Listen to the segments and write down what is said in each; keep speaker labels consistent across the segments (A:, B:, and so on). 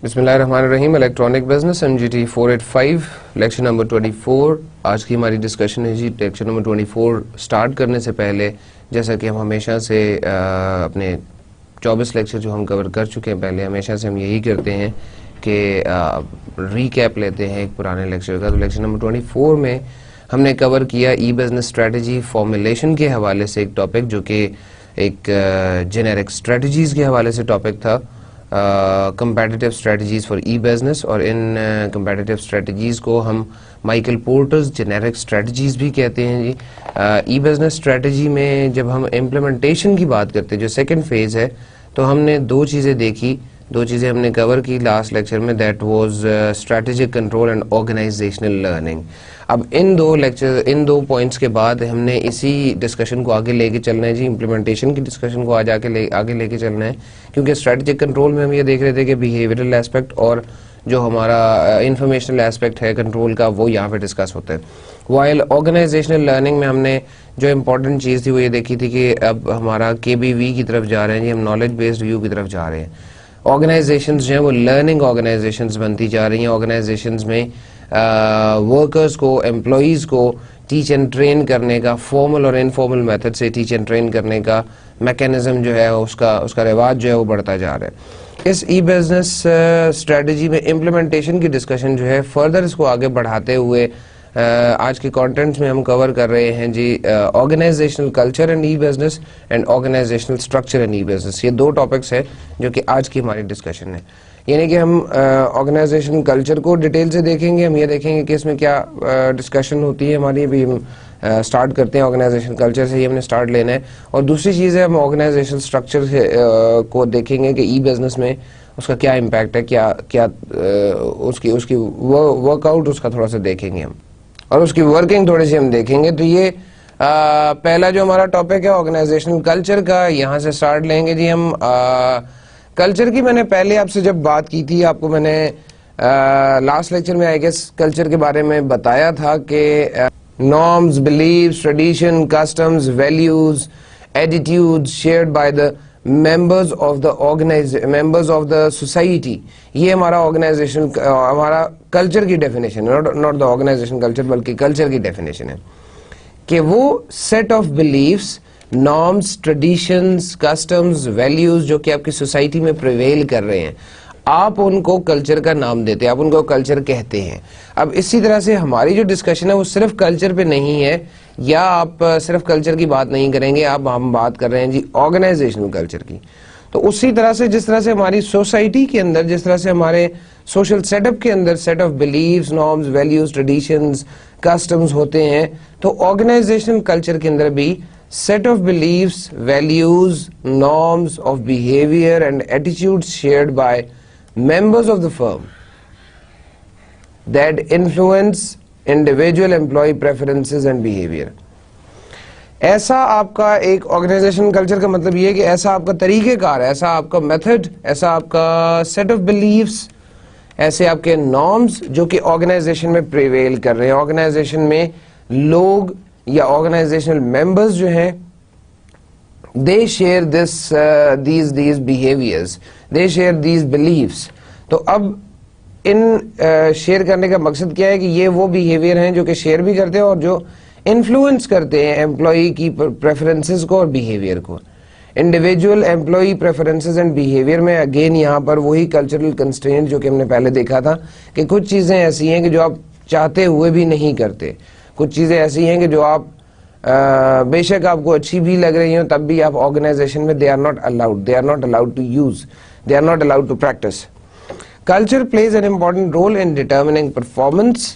A: بسم اللہ الرحمن الرحیم. Electronic business MGT 485 lecture number 24. آج کی ہماری ڈسکشن ہے جی لیکچر نمبر 24 سٹارٹ کرنے سے پہلے جیسا کہ ہم ہمیشہ سے اپنے 24 لیکچر جو ہم کور کر چکے ہیں پہلے ہمیشہ سے ہم یہی کرتے ہیں کہ ریکیپ لیتے ہیں ایک پرانے لیکچر کا. تو لیکچر نمبر 24 میں ہم نے کور کیا ای بزنس اسٹریٹجی فارمولیشن کے حوالے سے ایک ٹاپک جو کہ ایک جنیرک اسٹریٹجیز کے حوالے سے ٹاپک تھا, competitive strategies for e-business, اور ان competitive strategies کو ہم مائیکل پورٹرز جنیرک اسٹریٹجیز بھی کہتے ہیں جی. ای بزنس اسٹریٹجی میں جب ہم امپلیمنٹیشن کی بات کرتے ہیں جو سیکنڈ فیز ہے, تو ہم نے دو چیزیں دیکھی, دو چیزیں ہم نے کور کی لاسٹ لیکچر میں, that was strategic control and organizational learning. اب ان دو پوائنٹس کے بعد ہم نے اسی ڈسکشن کو آگے لے کے چلنا ہے جی, امپلیمنٹیشن کی ڈسکشن کو آگے لے کے چلنا ہے, کیونکہ اسٹریٹجک کنٹرول میں ہم یہ دیکھ رہے تھے کہ بیہیویئرل ایسپیکٹ اور جو ہمارا انفارمیشنل ایسپیکٹ ہے کنٹرول کا وہ یہاں پہ ڈسکس ہوتا ہے. وائل آرگنائزیشنل لرننگ میں ہم نے جو امپورٹنٹ چیز تھی وہ یہ دیکھی تھی کہ اب ہمارا KBV کی طرف جا رہے ہیں جی, ہم نالج بیسڈ ویو کی طرف جا رہے ہیں. آرگنائزیشنز جو ہیں وہ لرننگ آرگنائزیشنز بنتی جا رہی ہیں. آرگنائزیشنز میں ورکرز کو, امپلائیز کو ٹیچ اینڈ ٹرین کرنے کا فارمل اور انفارمل میتھڈ سے ٹیچ اینڈ ٹرین کرنے کا میکینزم جو ہے اس کا رواج جو ہے وہ بڑھتا جا رہا ہے. اس ای بزنس اسٹریٹجی میں امپلیمنٹیشن کی ڈسکشن جو ہے فردر اس کو آگے بڑھاتے ہوئے آج کے کانٹینٹس میں ہم کور کر رہے ہیں جی organisational culture and e business and organisational structure and e business. یہ دو ٹاپکس ہیں جو کہ آج کی ہماری ڈسکشن ہے. یعنی کہ ہم آرگنائزیشن کلچر کو ڈیٹیل سے دیکھیں گے, ہم یہ دیکھیں گے کہ اس میں کیا ڈسکشن ہوتی ہے ہماری. ابھی ہم سٹارٹ کرتے ہیں آرگنائزیشن کلچر سے, ہی ہم نے سٹارٹ لینا ہے. اور دوسری چیز ہے ہم آرگنائزیشن اسٹرکچر کو دیکھیں گے کہ ای بزنس میں اس کا کیا امپیکٹ ہے, کیا اس کی ورک آؤٹ اس کا تھوڑا سا دیکھیں گے ہم, اور اس کی ورکنگ تھوڑی سی ہم دیکھیں گے. تو یہ پہلا جو ہمارا ٹاپک ہے آرگنائزیشنل کلچر کا, یہاں سے سٹارٹ لیں گے جی ہم. کلچر کی میں نے پہلے آپ سے جب بات کی تھی, آپ کو میں نے لاسٹ لیکچر میں آئی گیس کلچر کے بارے میں بتایا تھا کہ norms, beliefs, tradition, customs, values, attitudes shared by the members of the society, یہ ہمارا آرگنائزیشن ہمارا کلچر کی ڈیفینیشن ہے. ناٹ دا آرگنائزیشن کلچر بلکہ کلچر کی ڈیفینیشن ہے کہ وہ set of beliefs, norms, traditions, customs, values جو کہ آپ کی سوسائٹی میں پریویل کر رہے ہیں, آپ ان کو کلچر کا نام دیتے ہیں, آپ ان کو کلچر کہتے ہیں. اب اسی طرح سے ہماری جو ڈسکشن ہے وہ صرف کلچر پہ نہیں ہے, یا آپ صرف کلچر کی بات نہیں کریں گے, اب ہم بات کر رہے ہیں جی آرگنائزیشنل کلچر کی. تو اسی طرح سے جس طرح سے ہماری سوسائٹی کے اندر, جس طرح سے ہمارے سوشل سیٹ اپ کے اندر set of beliefs, norms, values, traditions, customs ہوتے ہیں, تو آرگنائزیشنل کلچر کے اندر بھی set of beliefs, values, norms of behavior and attitudes shared by members of the firm that influence individual employee preferences and behavior. ایسا آپ کا ایک organization culture کا مطلب یہ ہے کہ ایسا آپ کا طریقہ کار ہے, ایسا آپ کا میتھڈ, ایسا آپ کا سیٹ آف بلیفس, ایسے آپ کے نارمز جو کہ آرگنائزیشن میں پریویل کر رہے ہیں. آرگنائزیشن میں لوگ یا آرگنائزیشنل ممبرز جو ہیں they share these behaviors, they share these beliefs. تو اب ان شیئر کرنے کا مقصد کیا ہے کہ یہ وہ بیہیویئر ہیں جو کہ شیئر بھی کرتے ہیں اور جو انفلوئنس کرتے ہیں امپلائی کی پریفرنسز کو اور بیہیویئر کو. Individual employee preferences and behaviour میں اگین یہاں پر وہی کلچرل کنسٹرینٹ جو کہ ہم نے پہلے دیکھا تھا کہ کچھ چیزیں ایسی ہیں کہ جو آپ چاہتے ہوئے بھی نہیں کرتے, کچھ چیزیں ایسی ہیں کہ جو آپ بے شک آپ کو اچھی بھی لگ رہی ہوں تب بھی آپ آرگنائزیشن میں they are not allowed to use, they are not allowed to practice. Culture plays an important role in determining performance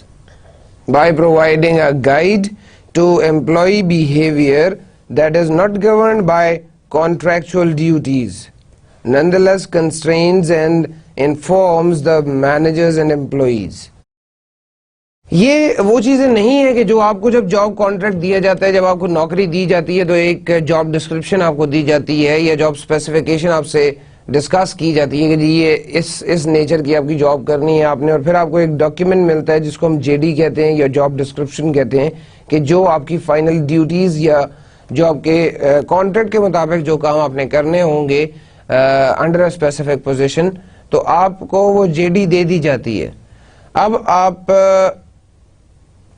A: by providing a guide to employee behavior that is not governed by contractual duties, nonetheless constrains and informs the managers and employees. یہ وہ چیزیں نہیں ہے کہ جو آپ کو جب جاب کانٹریکٹ دیا جاتا ہے, جب آپ کو نوکری دی جاتی ہے تو ایک جاب ڈسکرپشن آپ کو دی جاتی ہے یا جاب اسپیسیفکیشن آپ سے ڈسکس کی جاتی ہے کہ جی یہ اس نیچر کی آپ کی جاب کرنی ہے آپ نے, اور پھر آپ کو ایک ڈاکیومنٹ ملتا ہے جس کو ہم JD کہتے ہیں یا جاب ڈسکرپشن کہتے ہیں کہ جو آپ کی فائنل ڈیوٹیز یا جو آپ کے کانٹریکٹ کے مطابق جو کام آپ نے کرنے ہوں گے انڈر اے اسپیسیفک پوزیشن, تو آپ کو وہ جے ڈی دے دی جاتی ہے. اب آپ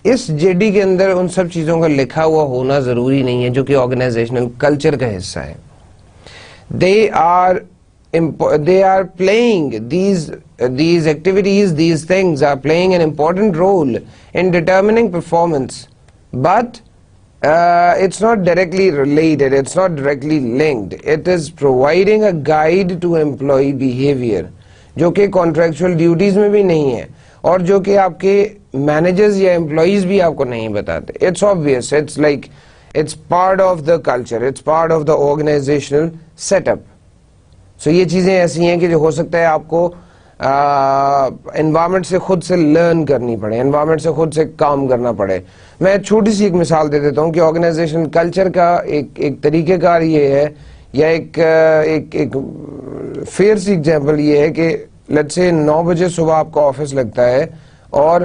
A: اس جے ڈی کے اندر ان سب چیزوں کا لکھا ہوا ہونا ضروری نہیں ہے جو کہ آرگنائزیشنل کلچر کا حصہ ہے. They are playing these activities, these things are playing an important role in determining performance, but it's not directly related, it's not directly linked. It is providing a guide to employee behavior جو کہ contractual duties میں بھی نہیں ہے اور جو کہ آپ کے managers یا employees بھی آپ کو نہیں بتاتے. It's obvious, it's like it's part of the culture, it's part of the organizational setup. So یہ چیزیں ایسی ہیں کہ جو ہو سکتا ہے آپ کو انوائرمنٹ سے خود سے لرن کرنی پڑے, انوائرمنٹ سے خود سے کام کرنا پڑے. میں چھوٹی سی ایک مثال دے دیتا ہوں کہ آرگنائزیشن کلچر کا ایک طریقہ کار یہ ہے, یا ایک فیئر سی ایگزامپل یہ ہے کہ لیٹس سے 9 بجے صبح آپ کا آفس لگتا ہے اور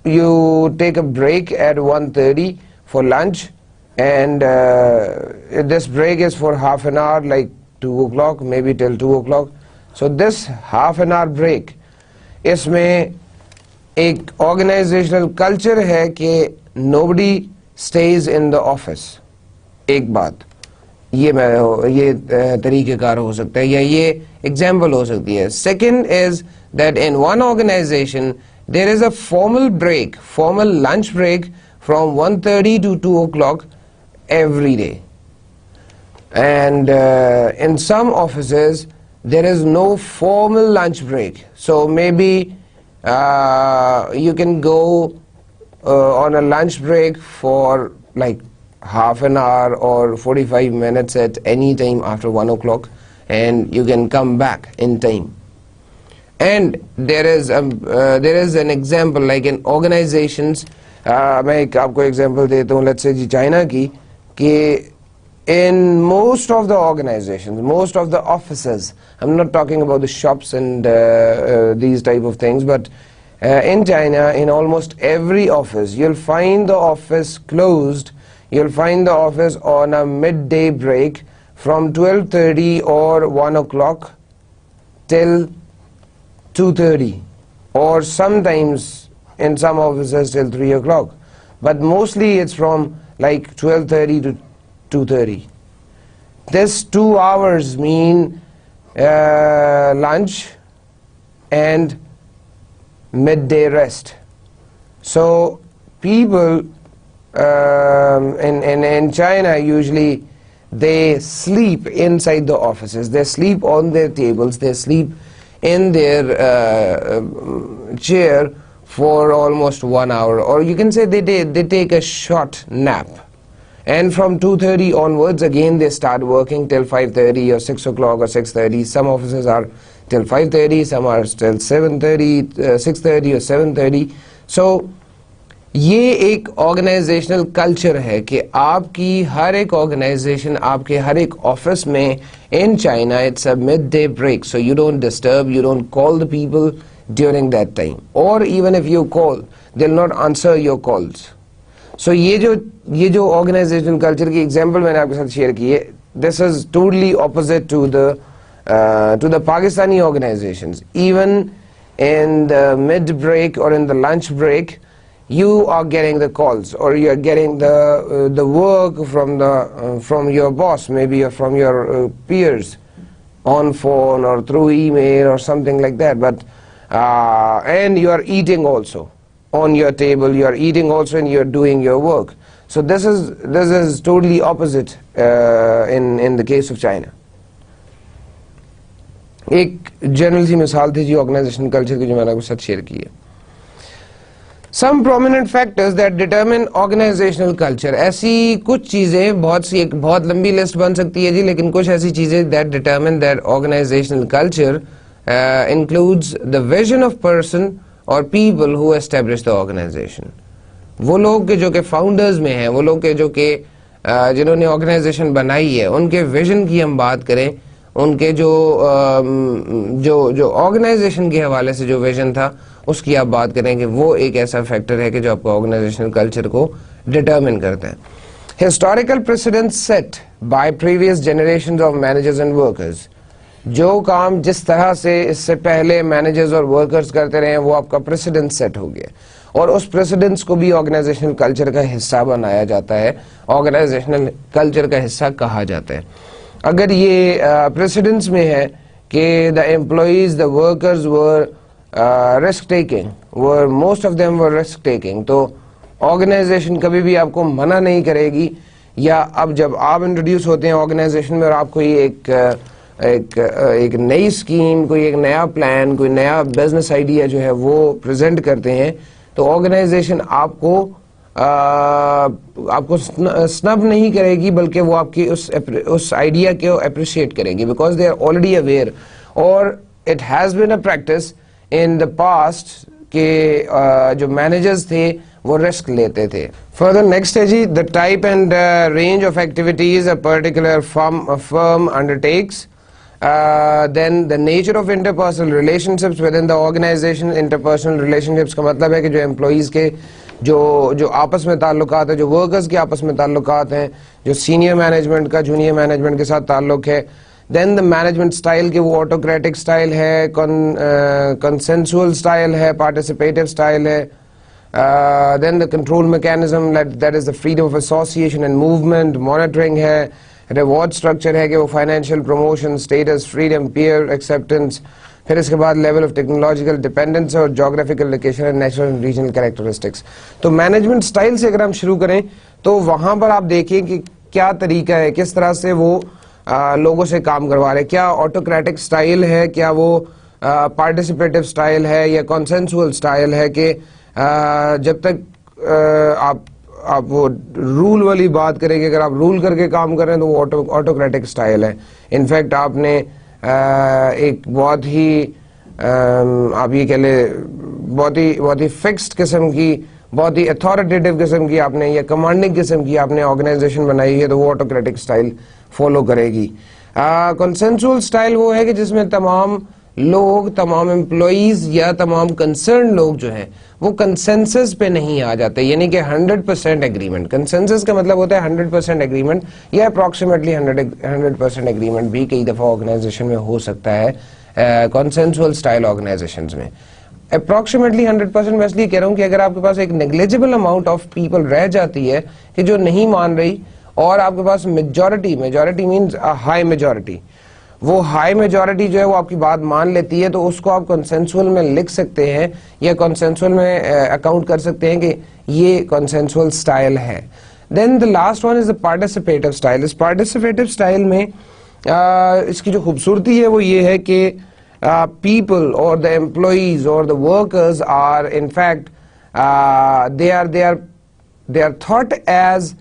A: you take a break at 1:30 for lunch, and this break is for half an hour, like 2 o'clock, maybe till 2 o'clock. So this half an hour break, اس میں ایک organizational culture ہے کہ nobody stays in the office. ایک بات یہ طریقہ کار ہو سکتا ہے یا یہ ایگزامپل ہو سکتی ہے. Second is that in one organization there is a formal break, formal lunch break from 1:30 to 2 o'clock every day, and in some offices there is no formal lunch break, so maybe you can go on a lunch break for like half an hour or 45 minutes at any time after 1 o'clock, and you can come back in time. And there is an example like in organizations, میں ایک آپ کو example دیتا ہوں let's say G China کی, کہ in most of the organizations, most of the offices, I'm not talking about the shops and these type of things, but in China, in almost every office, you'll find the office closed, you'll find the office on a midday break from 12:30 or 1 o'clock till 2:30, or sometimes in some offices till 3 o'clock, but mostly it's from like 12:30 to 2:30. This 2 hours mean lunch and midday rest. So people in China usually they sleep inside the offices, they sleep on their tables, they sleep in their chair for almost 1 hour, or you can say they take a short nap, and from 2:30 onwards again they start working till 5:30 or 6 o'clock or 6:30. Some offices are till 5:30, some are till 7:30, 6:30 or 7:30. So یہ ایک organizational culture ہے کہ آپ کی ہر ایک organization, آپ کے ہر ایک آفس میں in China it's a midday break, so you don't disturb, you don't call the people during that time, or even if you call they'll not answer your calls. So یہ جو organizational culture کی example میں نے آپ کے ساتھ share کی ہے, this is totally opposite to the Pakistani organizations. Even in the mid break or in the lunch break, you are getting the calls, or you are getting the work from your boss, maybe from your peers on phone or through email or something like that. But and you are eating also on your table, you are eating also and you are doing your work. So this is totally opposite in the case of China. ایک general سی مثال تھی جی organization culture کی جو میں نے آپ کے ساتھ شیئر کی ہے. Some prominent factors that determine organizational culture. ایسی کچھ چیزیں, ایک بہت لمبی لسٹ بن سکتی ہے جی, لیکن کچھ ایسی چیزیں that determine that organizational culture includes the vision of person or people who establish the organization. وہ لوگ کے جو کہ فاؤنڈرز میں ہیں, وہ لوگ کے جو کہ جنہوں نے آرگنائزیشن بنائی ہے, ان کے ویژن کی ہم بات کریں, ان کے جو آرگنائزیشن کے حوالے سے جو ویژن تھا اس کی آپ بات کریں کہ وہ ایک ایسا فیکٹر ہے کہ جو آپ کو آرگنائزیشنل کلچر کو ڈٹرمن کرتا ہے. historical precedents set by previous generations of managers and workers. جو کام جس طرح سے اس سے پہلے مینیجرز اور ورکرز کرتے رہے ہیں وہ آپ کا پریسیڈنس سیٹ ہو گیا اور اس پریسیڈنس کو بھی آرگنائزیشنل کلچر کا حصہ بنایا جاتا ہے, آرگنائزیشنل کلچر کا حصہ کہا جاتا ہے. اگر یہ پریسیڈنس میں ہے کہ the employees the workers were risk taking most of them were risk taking, تو آرگنائزیشن کبھی بھی آپ کو منع نہیں کرے گی, یا اب جب آپ انٹروڈیوس ہوتے ہیں آرگنائزیشن میں اور آپ کو یہ ایک نئی اسکیم, کوئی ایک نیا پلان, کوئی نیا بزنس آئیڈیا جو ہے وہ پریزنٹ کرتے ہیں, تو آرگنائزیشن آپ کو سنب نہیں کرے گی بلکہ وہ آپ کی اس آئیڈیا کو اپریشیٹ کرے گی, because they are already aware. اور it has been a practice in the past کہ جو مینیجرز تھے وہ رسک لیتے تھے. فردر نیکسٹ ہے جی, the type and range of activities a particular firm undertakes. Then the nature of interpersonal relationships within the organization. Interpersonal relationships کا مطلب ہے کہ جو امپلائیز کے جو آپس میں تعلقات ہیں, جو ورکرز کے آپس میں تعلقات ہیں, جو سینئر مینجمنٹ کا جونیئر مینجمنٹ کے ساتھ تعلق ہے. دین دا مینجمنٹ اسٹائل کہ وہ آٹوکریٹک اسٹائل ہے, کنسنسول اسٹائل ہے, پارٹیسپیٹیو اسٹائل ہے. Then the control mechanism that is the freedom of association and movement. Monitoring ہے, ریوارڈ اسٹرکچر ہے کہ وہ financial promotion, status, freedom, peer acceptance. پھر اس کے بعد لیول آف ٹیکنالوجیکل ڈیپینڈنس اور geographical location and natural and regional characteristics. تو مینجمنٹ اسٹائل سے اگر ہم شروع کریں تو وہاں پر آپ دیکھیں کہ کیا طریقہ ہے, کس طرح سے وہ لوگوں سے کام کروا رہے ہیں. کیا آٹوکریٹک اسٹائل ہے, کیا وہ پارٹیسپیٹیو اسٹائل ہے, یا کنسنسول اسٹائل ہے کہ جب تک آپ وہ رول والی بات کریں گے, اگر آپ رول کر کے کام کر رہے ہیں تو وہ آٹوکریٹک اسٹائل ہے. انفیکٹ آپ نے ایک بہت ہی آپ یہ کہہ لیں بہت ہی فکسڈ قسم کی, بہت ہی اتھارٹیٹیو قسم کی آپ نے یا کمانڈنگ قسم کی آپ نے آرگنائزیشن بنائی ہے تو وہ آٹوکریٹک اسٹائل فالو کرے گی. کنسنسول اسٹائل وہ ہے کہ جس میں تمام لوگ, تمام امپلائیز یا تمام کنسرن لوگ جو ہیں وہ کنسنسس پہ نہیں آ جاتے, یعنی کہ 100% ایگریمنٹ. کنسنسس کا مطلب ہوتا ہے 100% ایگریمنٹ یا اپروکسیمیٹلی 100% ایگریمنٹ بھی کئی دفعہ آرگنائزیشن میں ہو سکتا ہے کنسنسول اسٹائل آرگنائزیشنز میں. اپروکسیمیٹلی 100% میں اس لیے کہہ رہا ہوں کہ اگر آپ کے پاس ایک نیگلیجیبل اماؤنٹ آف پیپل رہ جاتی ہے کہ جو نہیں مان رہی, اور آپ کے پاس میجورٹی مینس ہائی میجورٹی, وہ ہائی میجورٹی جو ہے وہ آپ کی بات مان لیتی ہے, تو اس کو آپ کنسنسول میں لکھ سکتے ہیں یا کنسنسول میں اکاؤنٹ کر سکتے ہیں کہ یہ کنسنسول اسٹائل ہے. Then the last one is the participative style. اس پارٹیسپیٹیو اسٹائل میں اس کی جو خوبصورتی ہے وہ یہ ہے کہ پیپل اور دا امپلائیز اور the workers are in fact they are thought as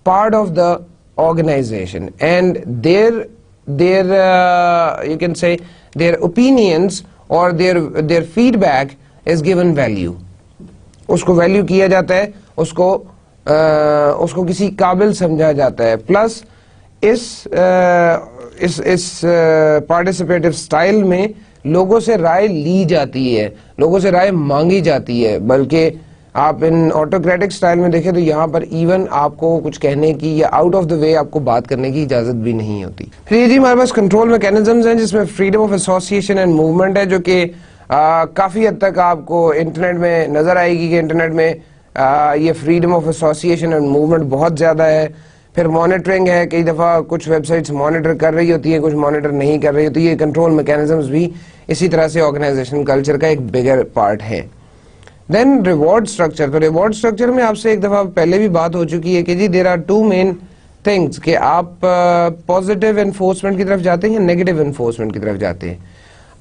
A: part of the organization, and their you can say their opinions or their feedback is given value. اس کو ویلیو کیا جاتا ہے, اس کو کسی قابل سمجھا جاتا ہے. پلس اس پارٹیسپیٹیو اسٹائل میں لوگوں سے رائے لی جاتی ہے, لوگوں سے رائے مانگی جاتی ہے. بلکہ آپ ان آٹوکریٹک اسٹائل میں دیکھیں تو یہاں پر ایون آپ کو کچھ کہنے کی یا آؤٹ آف دا وے آپ کو بات کرنے کی اجازت بھی نہیں ہوتی. پھر یہ جی ہمارے پاس کنٹرول میکینزمز ہیں جس میں freedom of association and movement ہے, جو کہ کافی حد تک آپ کو انٹرنیٹ میں نظر آئے گی کہ انٹرنیٹ میں یہ freedom of association and movement بہت زیادہ ہے. پھر مانیٹرنگ ہے, کئی دفعہ کچھ ویب سائٹس مانیٹر کر رہی ہوتی ہیں, کچھ مانیٹر نہیں کر رہی ہوتی. یہ کنٹرول میکینزمز بھی اسی طرح سے آرگنائزیشن کلچر کا ایک بگر پارٹ ہے. دین ریوارڈ اسٹرکچر. تو ریوارڈ اسٹرکچر میں آپ سے ایک دفعہ پہلے بھی بات ہو چکی ہے کہ جی there are two main things, کہ آپ پازیٹیو انفورسمنٹ کی طرف جاتے ہیں یا نیگیٹو انفورسمنٹ کی طرف جاتے ہیں.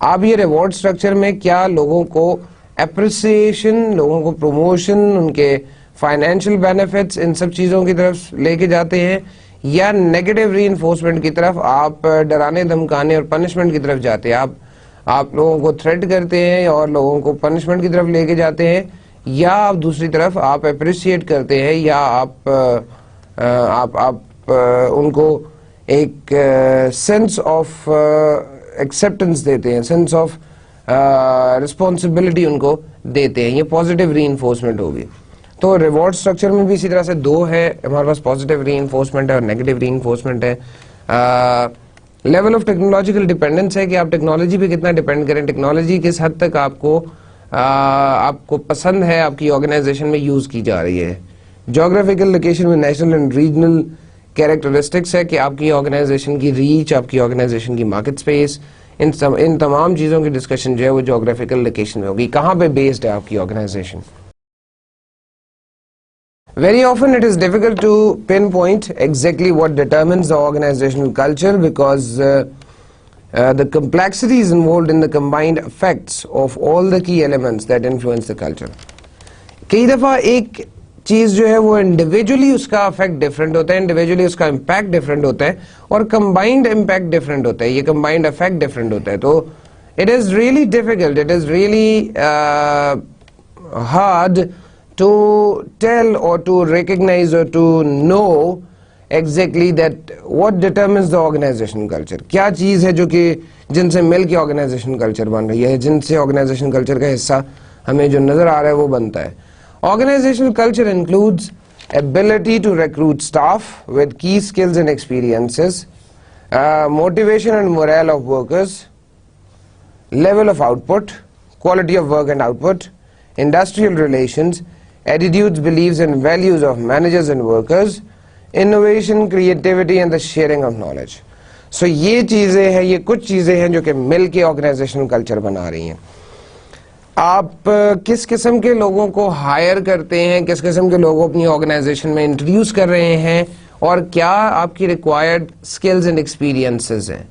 A: آپ یہ ریوارڈ اسٹرکچر میں کیا لوگوں کو اپریسیشن, لوگوں کو پروموشن, ان کے فائنینشیل بینیفٹس, ان سب چیزوں کی طرف لے کے جاتے ہیں, یا نیگیٹو ری انفورسمنٹ کی طرف, آپ ڈرانے دھمکانے اور پنشمنٹ کی طرف جاتے ہیں, آپ لوگوں کو تھریٹ کرتے ہیں اور لوگوں کو پنشمنٹ کی طرف لے کے جاتے ہیں, یا آپ دوسری طرف آپ اپریشیٹ کرتے ہیں, یا آپ ان کو ایک سینس آف ایکسیپٹنس دیتے ہیں, سینس آف رسپانسبلٹی ان کو دیتے ہیں. یہ پازیٹیو ری انفورسمنٹ ہوگی. تو ریوارڈ اسٹرکچر میں بھی اسی طرح سے دو ہے ہمارے پاس, پازیٹیو ری انفورسمنٹ ہے اور نیگیٹو ری انفورسمنٹ ہے. لیول آف ٹیکنالوجیکل ڈیپینڈنس ہے کہ آپ ٹیکنالوجی پہ کتنا ڈیپینڈ کریں, ٹیکنالوجی کس حد تک آپ کو پسند ہے, آپ کی آرگنائزیشن میں یوز کی جا رہی ہے. جیوگرافیکل لوکیشن میں نیشنل اینڈ ریجنل کیریکٹرسٹکس ہے کہ آپ کی آرگنائزیشن کی ریچ, آپ کی آرگنائزیشن کی مارکیٹ اسپیس, ان تمام چیزوں کی ڈسکشن جو ہے وہ جیوگرافیکل لوکیشن میں ہوگی, کہاں پہ بیسڈ ہے آپ کی organization. Very often it is difficult to pinpoint exactly what determines the organizational culture because the complexities involved in the combined effects of all the key elements that influence the culture. کئی دفعہ ایک چیز جو ہے وہ individually اس کا effect different ہوتا ہے, انڈیویجولی اس کا امپیکٹ ڈفرینٹ ہوتا ہے, اور کمبائنڈ امپیکٹ ڈفرینٹ ہوتا ہے, یہ کمبائنڈ افیکٹ ڈفرینٹ ہوتا ہے. تو it is really difficult, it is really hard to tell or to recognize or to know exactly that what determines the organizational culture. کیا چیز ہے جو کہ جن سے مل کے organizational culture بن رہی ہے, جن سے organizational culture کا حصہ ہمیں جو نظر آ رہا ہے وہ بنتا ہے. Organizational culture includes ability to recruit staff with key skills and experiences, motivation and morale of workers, level of output, quality of work and output, industrial relations, attitudes, beliefs and values of managers and workers, innovation, creativity and the sharing of knowledge. So یہ چیزیں ہیں, یہ کچھ چیزیں ہیں جو کہ مل کے آرگنائزیشنل کلچر بنا رہی ہیں. آپ کس قسم کے لوگوں کو ہائر کرتے ہیں, کس قسم کے لوگوں اپنی آرگنائزیشن میں انٹروڈیوس کر رہے ہیں, اور کیا آپ کی ریکوائرڈ اسکلز اینڈ ایکسپیرینسز ہیں,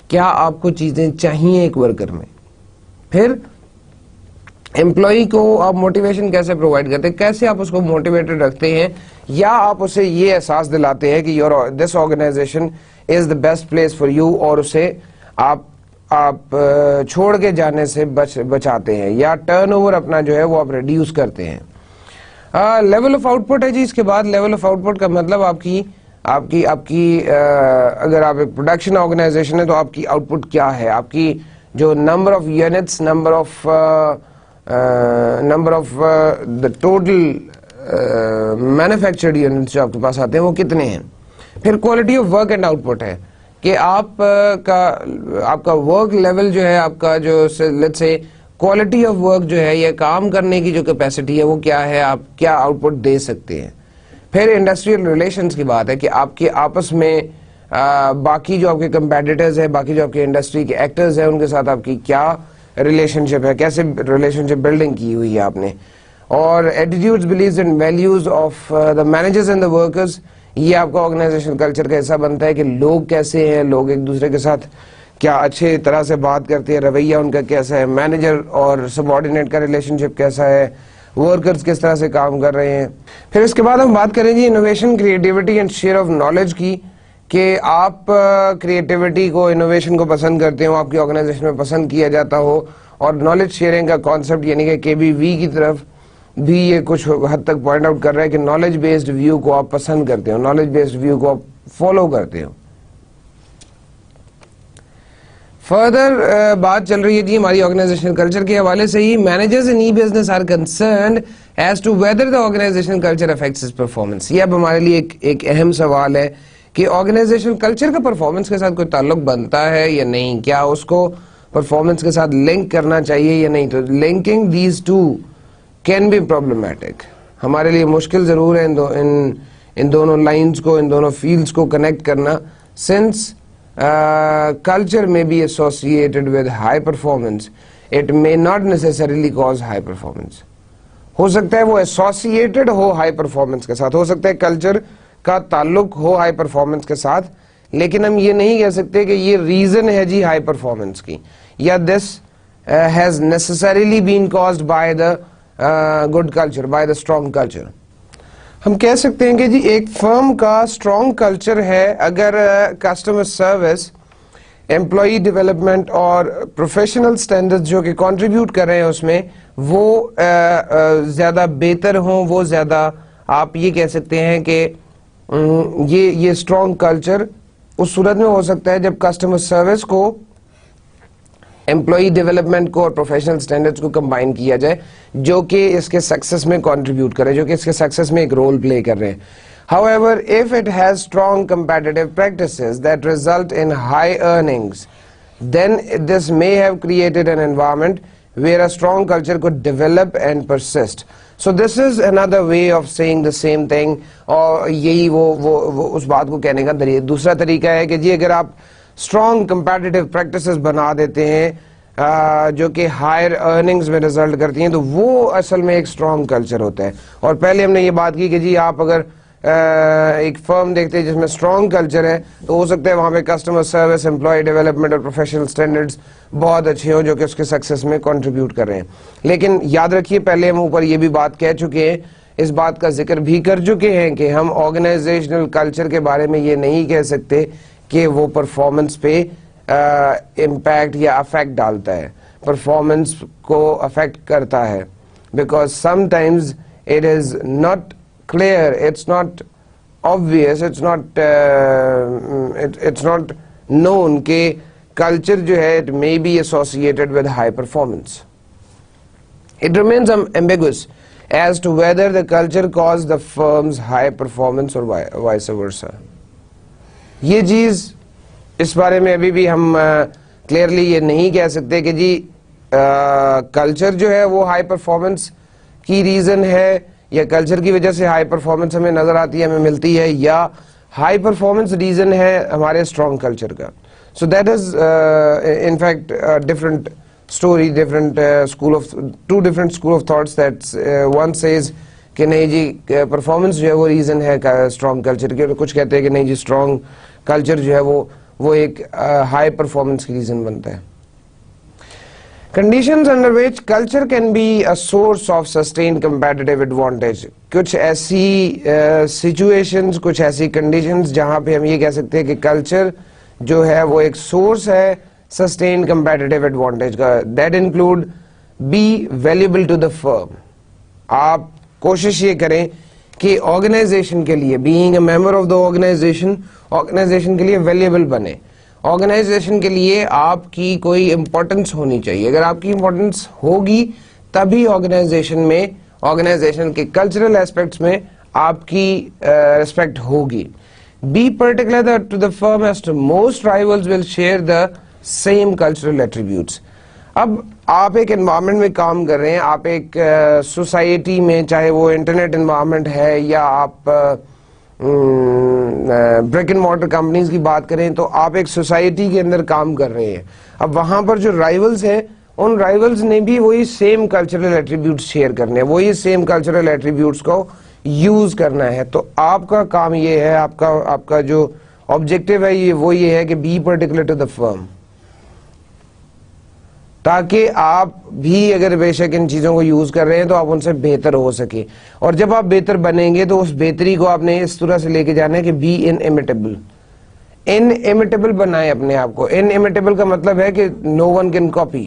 A: کیا آپ کو چیزیں چاہیے ایک ورکر میں. پھر امپلائی کو آپ موٹیویشن کیسے پرووائڈ کرتے ہیں, کیسے آپ اس کو موٹیویٹڈ رکھتے ہیں, یا آپ اسے یہ احساس دلاتے ہیں کہ this organisation is the best place for you, اور اسے آپ چھوڑ کے جانے سے بچاتے ہیں, یا ٹرن اوور اپنا جو ہے وہ آپ ریڈیوس کرتے ہیں. لیول آف آؤٹ پٹ ہے جی. اس کے بعد لیول آف آؤٹ پٹ کا مطلب آپ کی اگر آپ ایک پروڈکشن آرگنائزیشن ہے تو آپ کی آؤٹ پٹ کیا ہے, آپ کی جو number of units, number of the total manufactured units جو آپ کے پاس آتے ہیں وہ کتنے ہیں. پھر quality of work and out put ہے کہ آپ کا ورک لیول جو ہے, آپ کا جو let's say quality of work جو ہے, یا کام کرنے کی جو کیپیسٹی ہے وہ کیا ہے, آپ کیا آؤٹ پٹ دے سکتے ہیں. پھر انڈسٹریل ریلیشنز کی بات ہے کہ آپ کے آپس میں باقی جو آپ کے کمپیٹیٹرز ہیں, باقی جو آپ کے انڈسٹری کے ایکٹرز ہیں, ان کے ساتھ آپ کی کیا ریلیشن شپ ہے, کیسے ریلیشن شپ بلڈنگ کی ہوئی ہے آپ نے. اور attitudes, beliefs and values of the managers and the workers, یہ آپ کا آرگنائزیشن کلچر کا حصہ بنتا ہے کہ لوگ کیسے ہیں, لوگ ایک دوسرے کے ساتھ کیا اچھے طرح سے بات کرتے ہیں, رویہ ان کا کیسا ہے, مینیجر اور سبارڈینیٹ کا ریلیشن شپ کیسا ہے, ورکرز کس طرح سے کام کر رہے ہیں. پھر اس کے بعد ہم بات کریں جی innovation, creativity and share of knowledge کی, کہ آپ کریٹیوٹی کو, انوویشن کو پسند کرتے ہو, آپ کی آرگنائزیشن میں پسند کیا جاتا ہو, اور نالج شیئرنگ کا کانسیپٹ یعنی کہ KBV کی طرف بھی یہ کچھ حد تک پوائنٹ آؤٹ کر رہا ہے کہ نالج بیسڈ ویو کو آپ پسند کرتے ہو, نالج بیسڈ ویو کو آپ فالو کرتے ہو. فردر بات چل رہی ہے جی ہماری آرگنائزیشنل کلچر کے حوالے سے ہی. Managers in e business are concerned as to whether the organisational culture affects his performance. یہ اب ہمارے لیے ایک اہم سوال ہے کہ آرگنائزیشنل کلچر کا پرفارمنس کے ساتھ کوئی تعلق بنتا ہے یا نہیں, کیا اس کو پرفارمنس کے ساتھ لنک کرنا چاہیے یا نہیں. تو linking these two can be problematic, ہمارے لیے مشکل ضرور ہے ان دونوں لائنز کو, ان دونوں فیلڈز کو کنیکٹ کرنا, since culture may be associated with high performance, it may not necessarily cause high performance. ہو سکتا ہے وہ ایسوسیٹڈ ہو ہائی پرفارمنس کے ساتھ, ہو سکتا ہے کلچر کا تعلق ہو ہائی پرفارمنس کے ساتھ, لیکن ہم یہ نہیں کہہ سکتے کہ یہ ریزن ہے جی ہائی پرفارمنس کی, یا this has necessarily been caused by the good culture, by the strong culture. ہم کہہ سکتے ہیں کہ جی ایک فرم کا اسٹرانگ کلچر ہے اگر کسٹمر سروس, امپلائی ڈیولپمنٹ اور پروفیشنل اسٹینڈرڈ جو کہ کنٹریبیوٹ کر رہے ہیں اس میں وہ زیادہ بہتر ہوں, وہ زیادہ آپ یہ کہہ سکتے ہیں کہ یہ اسٹرانگ کلچر اس صورت میں ہو سکتا ہے جب کسٹمر سروس کو
B: امپلائی ڈیولپمنٹ کو اور پروفیشنل اسٹینڈرڈس کو کمبائن کیا جائے جو کہ اس کے سکسیس میں کنٹریبیوٹ کرے, جو کہ اس کے سکسیس میں ایک رول پلے کر رہے ہیں. However, if it has strong competitive practices that result in high earnings, then this may have created an environment where a strong culture could develop and persist. So this is another way of saying the same thing, اور یہی وہ اس بات کو کہنے کا دوسرا طریقہ ہے کہ جی اگر آپ strong competitive practices بنا دیتے ہیں جو کہ ہائر ارننگز میں رزلٹ کرتی ہیں, تو وہ اصل میں ایک اسٹرانگ کلچر ہوتا ہے. اور پہلے ہم نے یہ بات کی کہ جی آپ اگر ایک فرم دیکھتے ہیں جس میں اسٹرانگ کلچر ہے تو ہو سکتا ہے وہاں پہ کسٹمر سروس, امپلائی ڈیولپمنٹ اور پروفیشنل اسٹینڈرڈز بہت اچھے ہوں جو کہ اس کے سکسیس میں کنٹریبیوٹ کر رہے ہیں. لیکن یاد رکھیے پہلے ہم اوپر یہ بھی بات کہہ چکے ہیں, اس بات کا ذکر بھی کر چکے ہیں کہ ہم آرگنائزیشنل کلچر کے بارے میں یہ نہیں کہہ سکتے کہ وہ پرفارمنس پہ امپیکٹ یا افیکٹ ڈالتا ہے, پرفارمنس کو افیکٹ کرتا ہے, because some times it is not clear, it's not obvious, it's not known کہ culture جو ہے it may be associated with high performance. It remains ambiguous as to whether the culture caused the firm's high performance or vice versa. یہ چیز اس بارے میں ابھی بھی ہم کلیئرلی یہ نہیں کہہ سکتے کہ جی کلچر جو ہے وہ ہائی پرفارمنس کی ریزن ہے یا کلچر کی وجہ سے ہائی پرفارمنس ہمیں نظر آتی ہے, ہمیں ملتی ہے, یا ہائی پرفارمنس ریزن ہے ہمارے اسٹرانگ کلچر کا. So that is in fact different story, different school of two different school of thoughts. That one says کہ نہیں جی پرفارمنس جو ہے وہ ریزن ہے اسٹرانگ کلچر کے, کچھ کہتے ہیں کہ نہیں جی اسٹرانگ کلچر جو ہے وہ ایک ہائی پرفارمنس کی ریزن بنتا ہے. Conditions under which culture can be a source of sustained competitive advantage. کچھ ایسی situations, کچھ ایسی conditions جہاں پہ ہم یہ کہہ سکتے ہیں کہ culture جو ہے وہ ایک source ہے sustained competitive advantage کا. That include be valuable to the firm. آپ کوشش یہ کریں کہ organization کے لیے, being a member of the organization کے لیے valuable بنے. آرگنائزیشن کے لیے آپ کی کوئی امپورٹنس ہونی چاہیے. اگر آپ کی امپورٹنس ہوگی تبھی آرگنائزیشن میں, آرگنائزیشن کے کلچرل ایسپیکٹس میں آپ کی ریسپیکٹ ہوگی. Be particular to the firm as to most rivals will share the same cultural attributes. اب آپ ایک انوائرمنٹ میں کام کر رہے ہیں, آپ ایک سوسائٹی میں, چاہے وہ انٹرنیٹ انوائرمنٹ ہے یا آپ برک اینڈ مارٹر کمپنیز کی بات کریں, تو آپ ایک سوسائٹی کے اندر کام کر رہے ہیں. اب وہاں پر جو رائیولز ہیں ان رائیولز نے بھی وہی سیم کلچرل ایٹریبیوٹس شیئر کرنے ہیں, وہی سیم کلچرل ایٹریبیوٹس کو یوز کرنا ہے. تو آپ کا کام یہ ہے, آپ کا جو آبجیکٹو ہے وہ یہ ہے کہ بی پرٹیکولر ٹو دا فرم, تاکہ آپ بھی اگر بے شک ان چیزوں کو یوز کر رہے ہیں تو آپ ان سے بہتر ہو سکیں. اور جب آپ بہتر بنیں گے تو اس بہتری کو آپ نے اس طرح سے لے کے جانا ہے کہ بی انمیٹیبل بنائیں اپنے آپ کو. انمیٹیبل کا مطلب ہے کہ نو ون کین کاپی,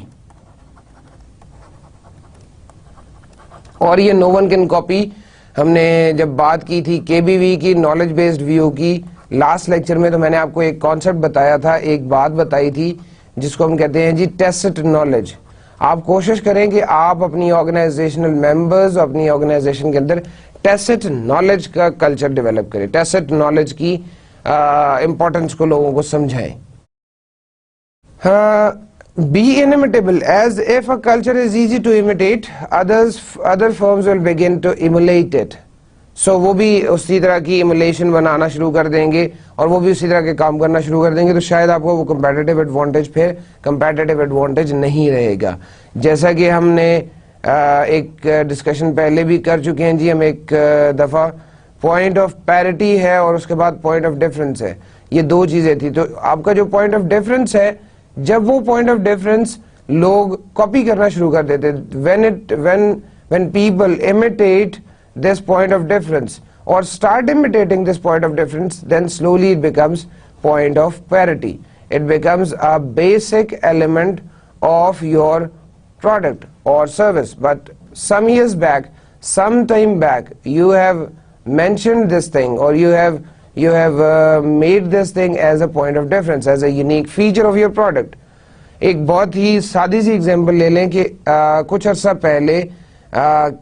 B: اور یہ نو ون کین کاپی ہم نے جب بات کی تھی کے بی وی کی, نالج بیسڈ ویو کی, لاسٹ لیکچر میں, تو میں نے آپ کو ایک کانسیپٹ بتایا تھا, ایک بات بتائی تھی جس کو ہم کہتے ہیں جی ٹیسٹ نالج. آپ کوشش کریں کہ آپ اپنی آرگنائزیشنل ممبرز, اپنی آرگنائزیشن کے اندر ٹیسٹ نالج کا کلچر ڈیولپ کریں, ٹیسٹ نالج کی امپورٹنس کو لوگوں کو سمجھائیں. Be inimitable, as if a culture is easy to imitate, other firms will begin to emulate it. So وہ بھی اسی طرح کی ایمولیشن بنانا شروع کر دیں گے اور وہ بھی اسی طرح کے کام کرنا شروع کر دیں گے, تو شاید آپ کو وہ کمپیٹیٹیو ایڈوانٹیج پھر کمپیٹیٹیو ایڈوانٹیج نہیں رہے گا. جیسا کہ ہم نے ایک ڈسکشن پہلے بھی کر چکے ہیں جی, ہم ایک دفعہ پوائنٹ آف پیرٹی ہے اور اس کے بعد پوائنٹ آف ڈفرنس ہے, یہ دو چیزیں تھی. تو آپ کا جو پوائنٹ آف ڈفرنس ہے, جب وہ پوائنٹ آف ڈفرنس لوگ کاپی کرنا شروع کر دیتے, when people imitate this point of difference or start imitating this point of difference, then slowly it becomes point of parity. It becomes a basic element of your product or service. But some years back, some time back, you have mentioned this thing, or you have made this thing as a point of difference, as a unique feature of your product. ایک بہت ہی سادی سی example لے لیں کہ کچھ عرصہ پہلے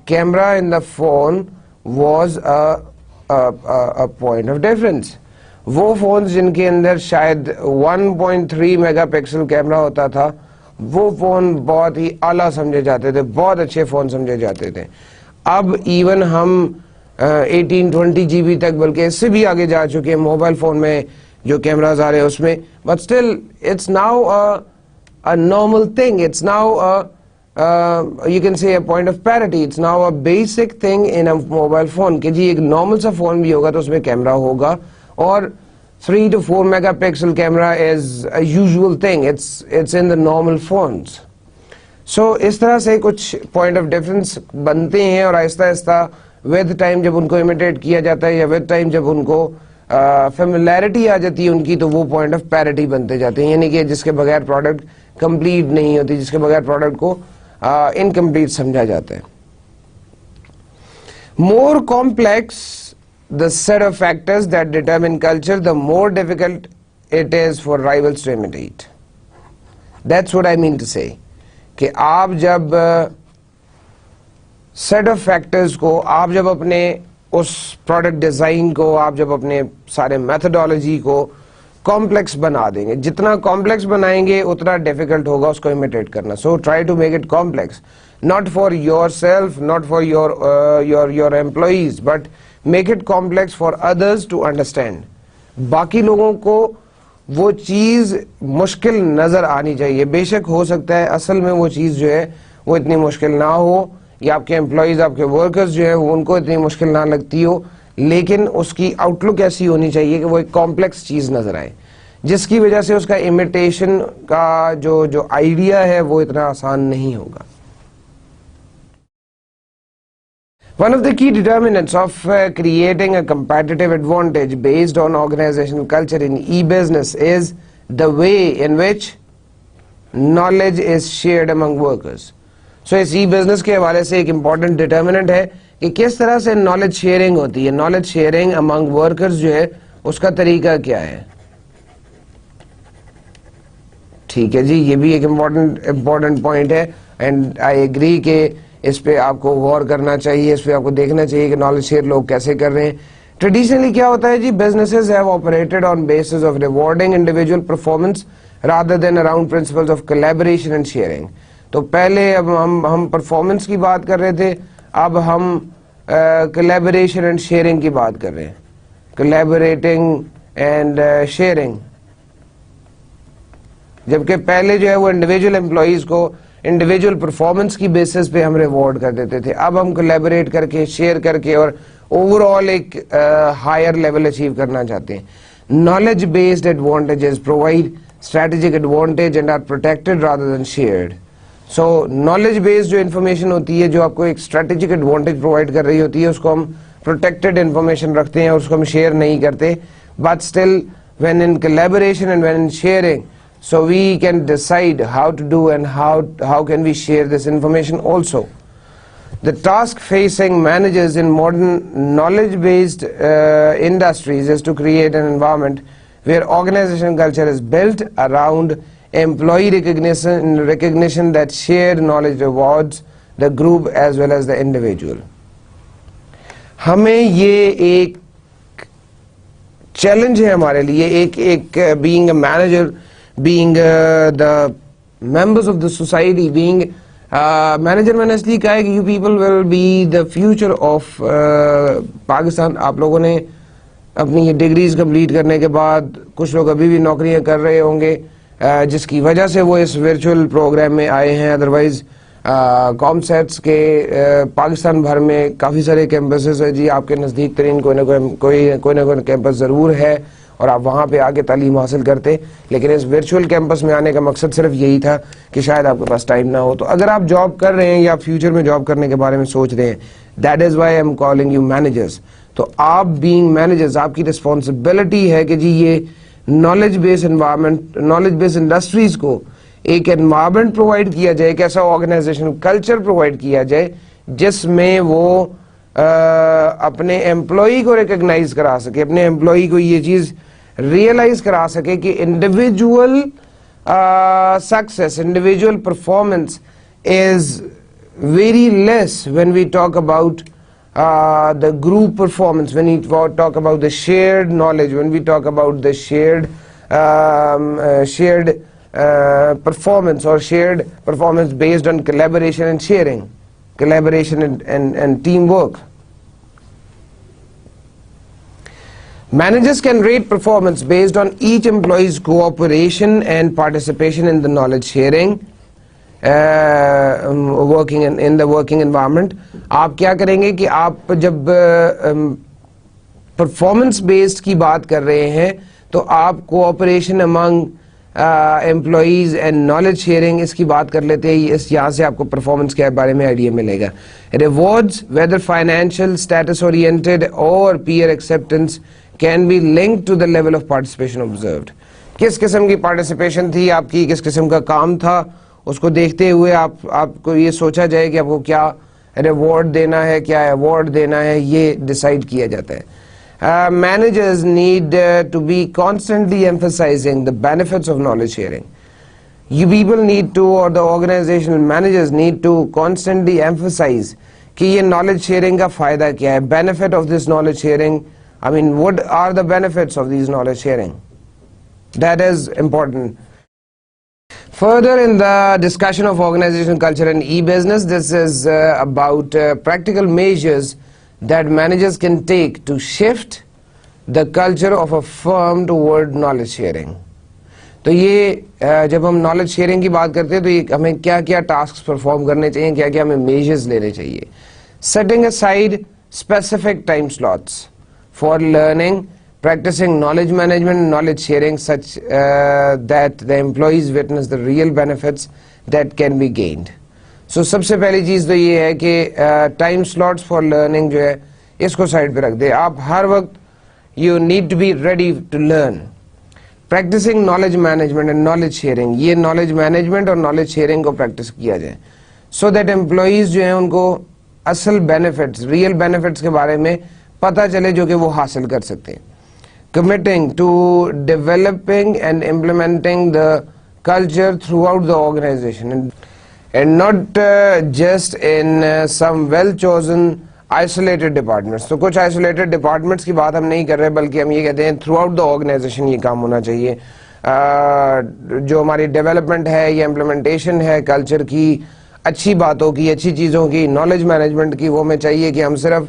B: camera in the phone was point of difference. وہ فونز جن کے اندر شاید 1.3 میگا پکسل کیمرا ہوتا تھا وہ فون بہت ہی اعلیٰ سمجھے جاتے تھے, بہت اچھے فون سمجھے جاتے تھے. اب ایون ہم 18-20 GB تک بلکہ اس سے بھی آگے جا چکے ہیں موبائل فون میں جو کیمراز آ رہے ہیں اس میں. But still it's now a normal thing. It's now you can say a point of parity. It's now a basic thing in a mobile phone کہ جی ایک نارمل سا فون بھی ہوگا تو اس میں کیمرا ہوگا, اور 3 to 4 mega pixel camera is a usual thing. It's in the normal phones. So اس طرح سے کچھ پوائنٹ آف ڈفرنس بنتے ہیں, اور آہستہ آہستہ ود ٹائم جب ان کو امیٹیٹ کیا جاتا ہے یا ود ٹائم جب ان کو فیملیرٹی آ جاتی ہے ان کی, تو وہ پوائنٹ آف پیرٹی بنتے جاتے ہیں, یعنی کہ جس کے بغیر پروڈکٹ کمپلیٹ نہیں ہوتی, جس کے بغیر پروڈکٹ کو انکمپلیٹ سمجھا جاتا ہے. More complex the set of factors that determine culture, the more difficult it is for rivals to imitate. That's what I mean to say. کہ آپ جب set of factors کو, آپ جب اپنے اس پروڈکٹ ڈیزائن کو, آپ جب اپنے سارے میتھڈالوجی کو کمپلیکس بنا دیں گے, جتنا کمپلیکس بنائیں گے اتنا ڈیفیکلٹ ہوگا اس کو امیٹیٹ کرنا. So try to make it complex, not for yourself, not for your employees, but make it complex for others to understand. باقی لوگوں کو وہ چیز مشکل نظر آنی چاہیے. بے شک ہو سکتا ہے اصل میں وہ چیز جو ہے وہ اتنی مشکل نہ ہو, یا آپ کے امپلائیز, آپ کے ورکرز جو ہیں ان کو اتنی مشکل نہ لگتی ہو, لیکن اس کی آؤٹ لک ایسی ہونی چاہیے کہ وہ ایک کمپلیکس چیز نظر آئے, جس کی وجہ سے اس کا امیٹیشن کا جو آئیڈیا ہے وہ اتنا آسان نہیں ہوگا. One of the key determinants of creating a competitive advantage based on organizational culture in e-business is the way in which knowledge is shared among workers. So us e-business کے حوالے سے ایک important determinant ہے کہ کس طرح سے knowledge sharing ہوتی ہے. knowledge sharing among workers جو ہے اس کا طریقہ کیا ہے. ٹھیک ہے جی, یہ بھی ایک important point ہے, and I agree کہ اس پہ آپ کو غور کرنا چاہیے, اس پہ آپ کو دیکھنا چاہیے کہ نالج شیئر لوگ کیسے کر رہے ہیں. ٹریڈیشنلی کیا ہوتا ہے جی, businesses have operated on basis of rewarding individual performance rather than around principles of collaboration and sharing. تو پہلے اب ہم پرفارمنس کی بات کر رہے تھے, اب ہم کولیبریشن اینڈ شیئرنگ کی بات کر رہے ہیں. کولیبریٹنگ اینڈ شیئرنگ, جبکہ پہلے جو ہے وہ انڈیویجول امپلائیز کو انڈیویجول پرفارمنس کی بیسس پہ ہم ریوارڈ کر دیتے تھے. اب ہم کولیبریٹ کر کے, شیئر کر کے, اور اوور آل ایک ہائر لیول اچیو کرنا چاہتے ہیں. Knowledge based advantages provide strategic advantage and are protected rather than shared. So knowledge based جو انفارمیشن ہوتی ہے, جو آپ کو ایک اسٹریٹجک ایڈوانٹیج پرووائڈ کر رہی ہوتی ہے, اس کو ہم پروٹیکٹڈ انفارمیشن رکھتے ہیں اور اس کو ہم شیئر نہیں کرتے. But still when in collaboration and when in sharing, so we can decide how to do and how can we share this information also. The task facing managers in modern knowledge based industries is to create an environment where organization culture is built around employee recognition that shared knowledge rewards the group as well as the individual. ہمیں یہ ایک challenge ہے ہمارے لیے, ایک being a manager, being the members of the society, being manager میں نے اس لیے کہا ہے کہ you people will be the future of Pakistan. آپ لوگوں نے اپنی یہ ڈگریز کمپلیٹ کرنے کے بعد کچھ لوگ ابھی بھی نوکریاں کر رہے ہوں گے, جس کی وجہ سے وہ اس ورچوئل پروگرام میں آئے ہیں. ادروائز کام سیٹس کے پاکستان بھر میں کافی سارے کیمپسز ہیں جی, آپ کے نزدیک ترین کوئی نہ کوئی کیمپس ضرور ہے اور آپ وہاں پہ آگے تعلیم حاصل کرتے. لیکن اس ورچوئل کیمپس میں آنے کا مقصد صرف یہی تھا کہ شاید آپ کے پاس ٹائم نہ ہو. تو اگر آپ جاب کر رہے ہیں یا فیوچر میں جاب کرنے کے بارے میں سوچ رہے ہیں, that is why I am calling you managers. تو آپ بینگ مینیجرز, آپ کی رسپانسبلٹی ہے کہ جی یہ knowledge base environment, knowledge base industries کو ایک انوائرمنٹ پرووائڈ کیا جائے, ایک ایسا آرگنائزیشن کلچر پرووائڈ کیا جائے جس میں وہ اپنے امپلائی کو ریکگنائز کرا سکے, اپنے امپلائی کو یہ چیز ریئلائز کرا سکے کہ individual success, individual performance is very less when we talk about the group performance, when we talk about the shared knowledge, when we talk about the shared performance, or shared performance based on collaboration and sharing, collaboration and teamwork. Managers can rate performance based on each employee's cooperation and participation in the knowledge sharing, working in the working environment. آپ کیا کریں گے کہ آپ جب performance based کی بات کر رہے ہیں تو آپ cooperation among employees and knowledge sharing اس کی بات کر لیتے ہیں. یہاں سے آپ کو پرفارمنس کے بارے میں آئیڈیا ملے گا. Rewards whether financial, status oriented اور peer acceptance can be linked to the level of participation observed. کس قسم کی پارٹیسپیشن تھی آپ کی, کس قسم کا کام تھا, اس کو دیکھتے ہوئے آپ کو یہ سوچا جائے کہ آپ کو کیا ریوارڈ دینا ہے, کیا ایوارڈ دینا ہے, یہ ڈیسائیڈ کیا جاتا ہے. Managers need to be constantly emphasizing the benefits of knowledge sharing. You people need to, or the organizational managers need to constantly emphasize کہ یہ knowledge sharing کا فائدہ کیا ہے, benefit of this knowledge sharing. I mean, what are the benefits of these knowledge sharing? That is important. Further in the discussion of organizational culture and e-business, this is about practical measures that managers can take to shift the culture of a firm toward knowledge sharing. تو یہ جب ہم knowledge sharing کی بات کرتے ہیں تو یہ ہمیں کیا کیا ٹاسکس پرفارم کرنے چاہیے, کیا کیا ہمیں میجرز لینے چاہیے. Setting aside specific time slots for learning, practicing knowledge management and knowledge sharing such that the employees witness the real benefits that can be gained. So سب سے پہلی چیز تو یہ ہے کہ ٹائم سلاٹس فار لرننگ جو ہے اس کو سائڈ پہ رکھ دیں. آپ ہر وقت you need to be ready to learn. Practicing knowledge management and knowledge sharing, یہ knowledge management اور knowledge sharing کو پریکٹس کیا جائے so that employees جو ہیں ان کو اصل benefits, real benefits کے بارے میں پتہ چلے جو کہ وہ حاصل کر سکتے ہیں. Committing to developing and implementing the culture throughout the organization and not just in some well chosen isolated departments. تو کچھ isolated departments کی بات ہم نہیں کر رہے بلکہ ہم یہ کہتے ہیں throughout the organization یہ کام ہونا چاہیے. جو ہماری ڈیولپمنٹ ہے یا امپلیمنٹیشن ہے کلچر کی, اچھی باتوں کی, اچھی چیزوں کی, نالج مینجمنٹ کی, وہ ہمیں چاہیے کہ ہم صرف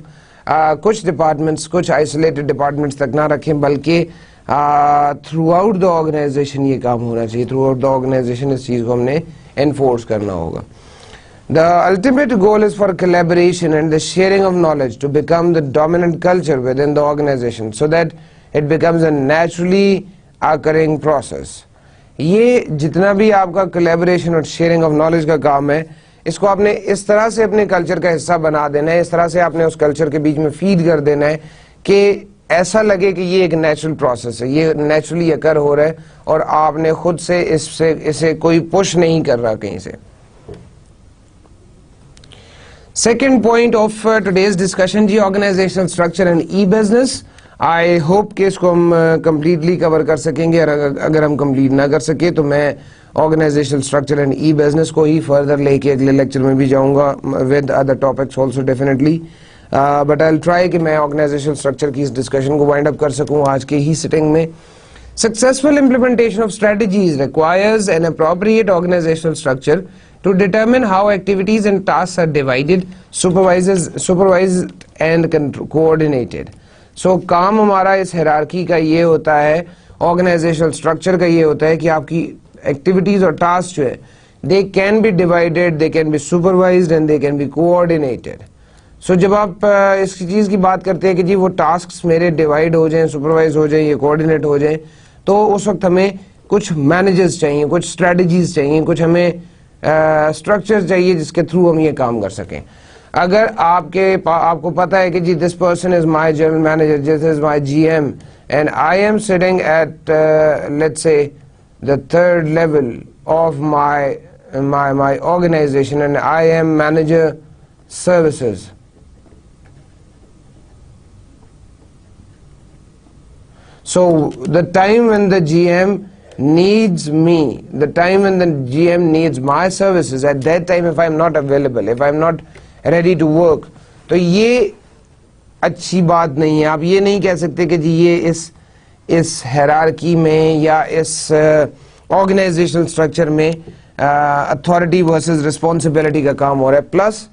B: کچھ ڈپارٹمنٹس, کچھ آئسولیٹڈ ڈپارٹمنٹس تک نہ رکھیں بلکہ تھرو آؤٹ دا آرگنائزیشن یہ کام ہونا چاہیے. تھرو آؤٹ دا آرگنائزیشن اس چیز کو ہم نے انفورس کرنا ہوگا. The ultimate goal is for collaboration and the sharing of knowledge to become the dominant culture within the organization so that it becomes a naturally occurring process. یہ جتنا بھی آپ کا collaboration اور sharing of knowledge کا کام ہے اس کو آپ نے اس طرح سے اپنے کلچر کا حصہ بنا دینا ہے, اس طرح سے آپ نے اس کلچر کے بیچ میں فیڈ کر دینا ہے کہ ایسا لگے کہ یہ ایک نیچرل پروسیس ہے, یہ نیچرلی اکر ہو رہا ہے اور آپ نے خود سے اسے کوئی پش نہیں کر رہا کہیں سے. Second point of today's discussion جی, organizational structure and e business. I hope کہ اس کو ہم کمپلیٹلی کور کر سکیں گے, اور اگر ہم کمپلیٹ نہ کر سکے تو میں organizational structure and e business کو ہی فردر لے کے اگلے لیکچر میں بھی جاؤں گا with other topics also definitely. But I will try کہ میں آرگنائزیشنل اسٹرکچر کی اس ڈسکشن کو وائنڈ اپ کر سکوں آج کے ہی سٹنگ میں. Successful implementation of strategies requires an appropriate organizational structure to determine how activities and tasks are divided, supervised and coordinated. So کام ہمارا اس ہیرارکی کا یہ ہوتا ہے, آرگنائزیشنل اسٹرکچر کا یہ ہوتا ہے کہ آپ کی ایکٹیویٹیز اور ٹاسک جو ہے they can be divided, they can be supervised and they can be coordinated. So جب آپ اس چیز کی بات کرتے ہیں کہ جی وہ ٹاسکس میرے ڈیوائڈ ہو جائیں, سپروائز ہو جائیں, یہ کوآرڈینیٹ ہو جائیں, تو اس وقت ہمیں کچھ مینیجرز چاہیے, کچھ اسٹریٹجیز چاہیے, کچھ ہمیں اسٹرکچر چاہیے جس کے تھرو ہم یہ کام کر سکیں. اگر آپ کو پتا ہے کہ جی this person is my general manager, this is my G M and I am sitting at let's say the third level of my organization and I am manager services. So the time when the GM needs me, the time when the GM needs my services, at that time if I'm not available, if I'm not ready to work, تو یہ اچھی بات نہیں ہے. آپ یہ نہیں کہہ سکتے کہ جی یہ اس ہیرارکی میں یا اس آرگنائزیشنل اسٹرکچر میں اتھارٹی ورسز رسپانسبلٹی کا کام ہو رہا ہے. پلس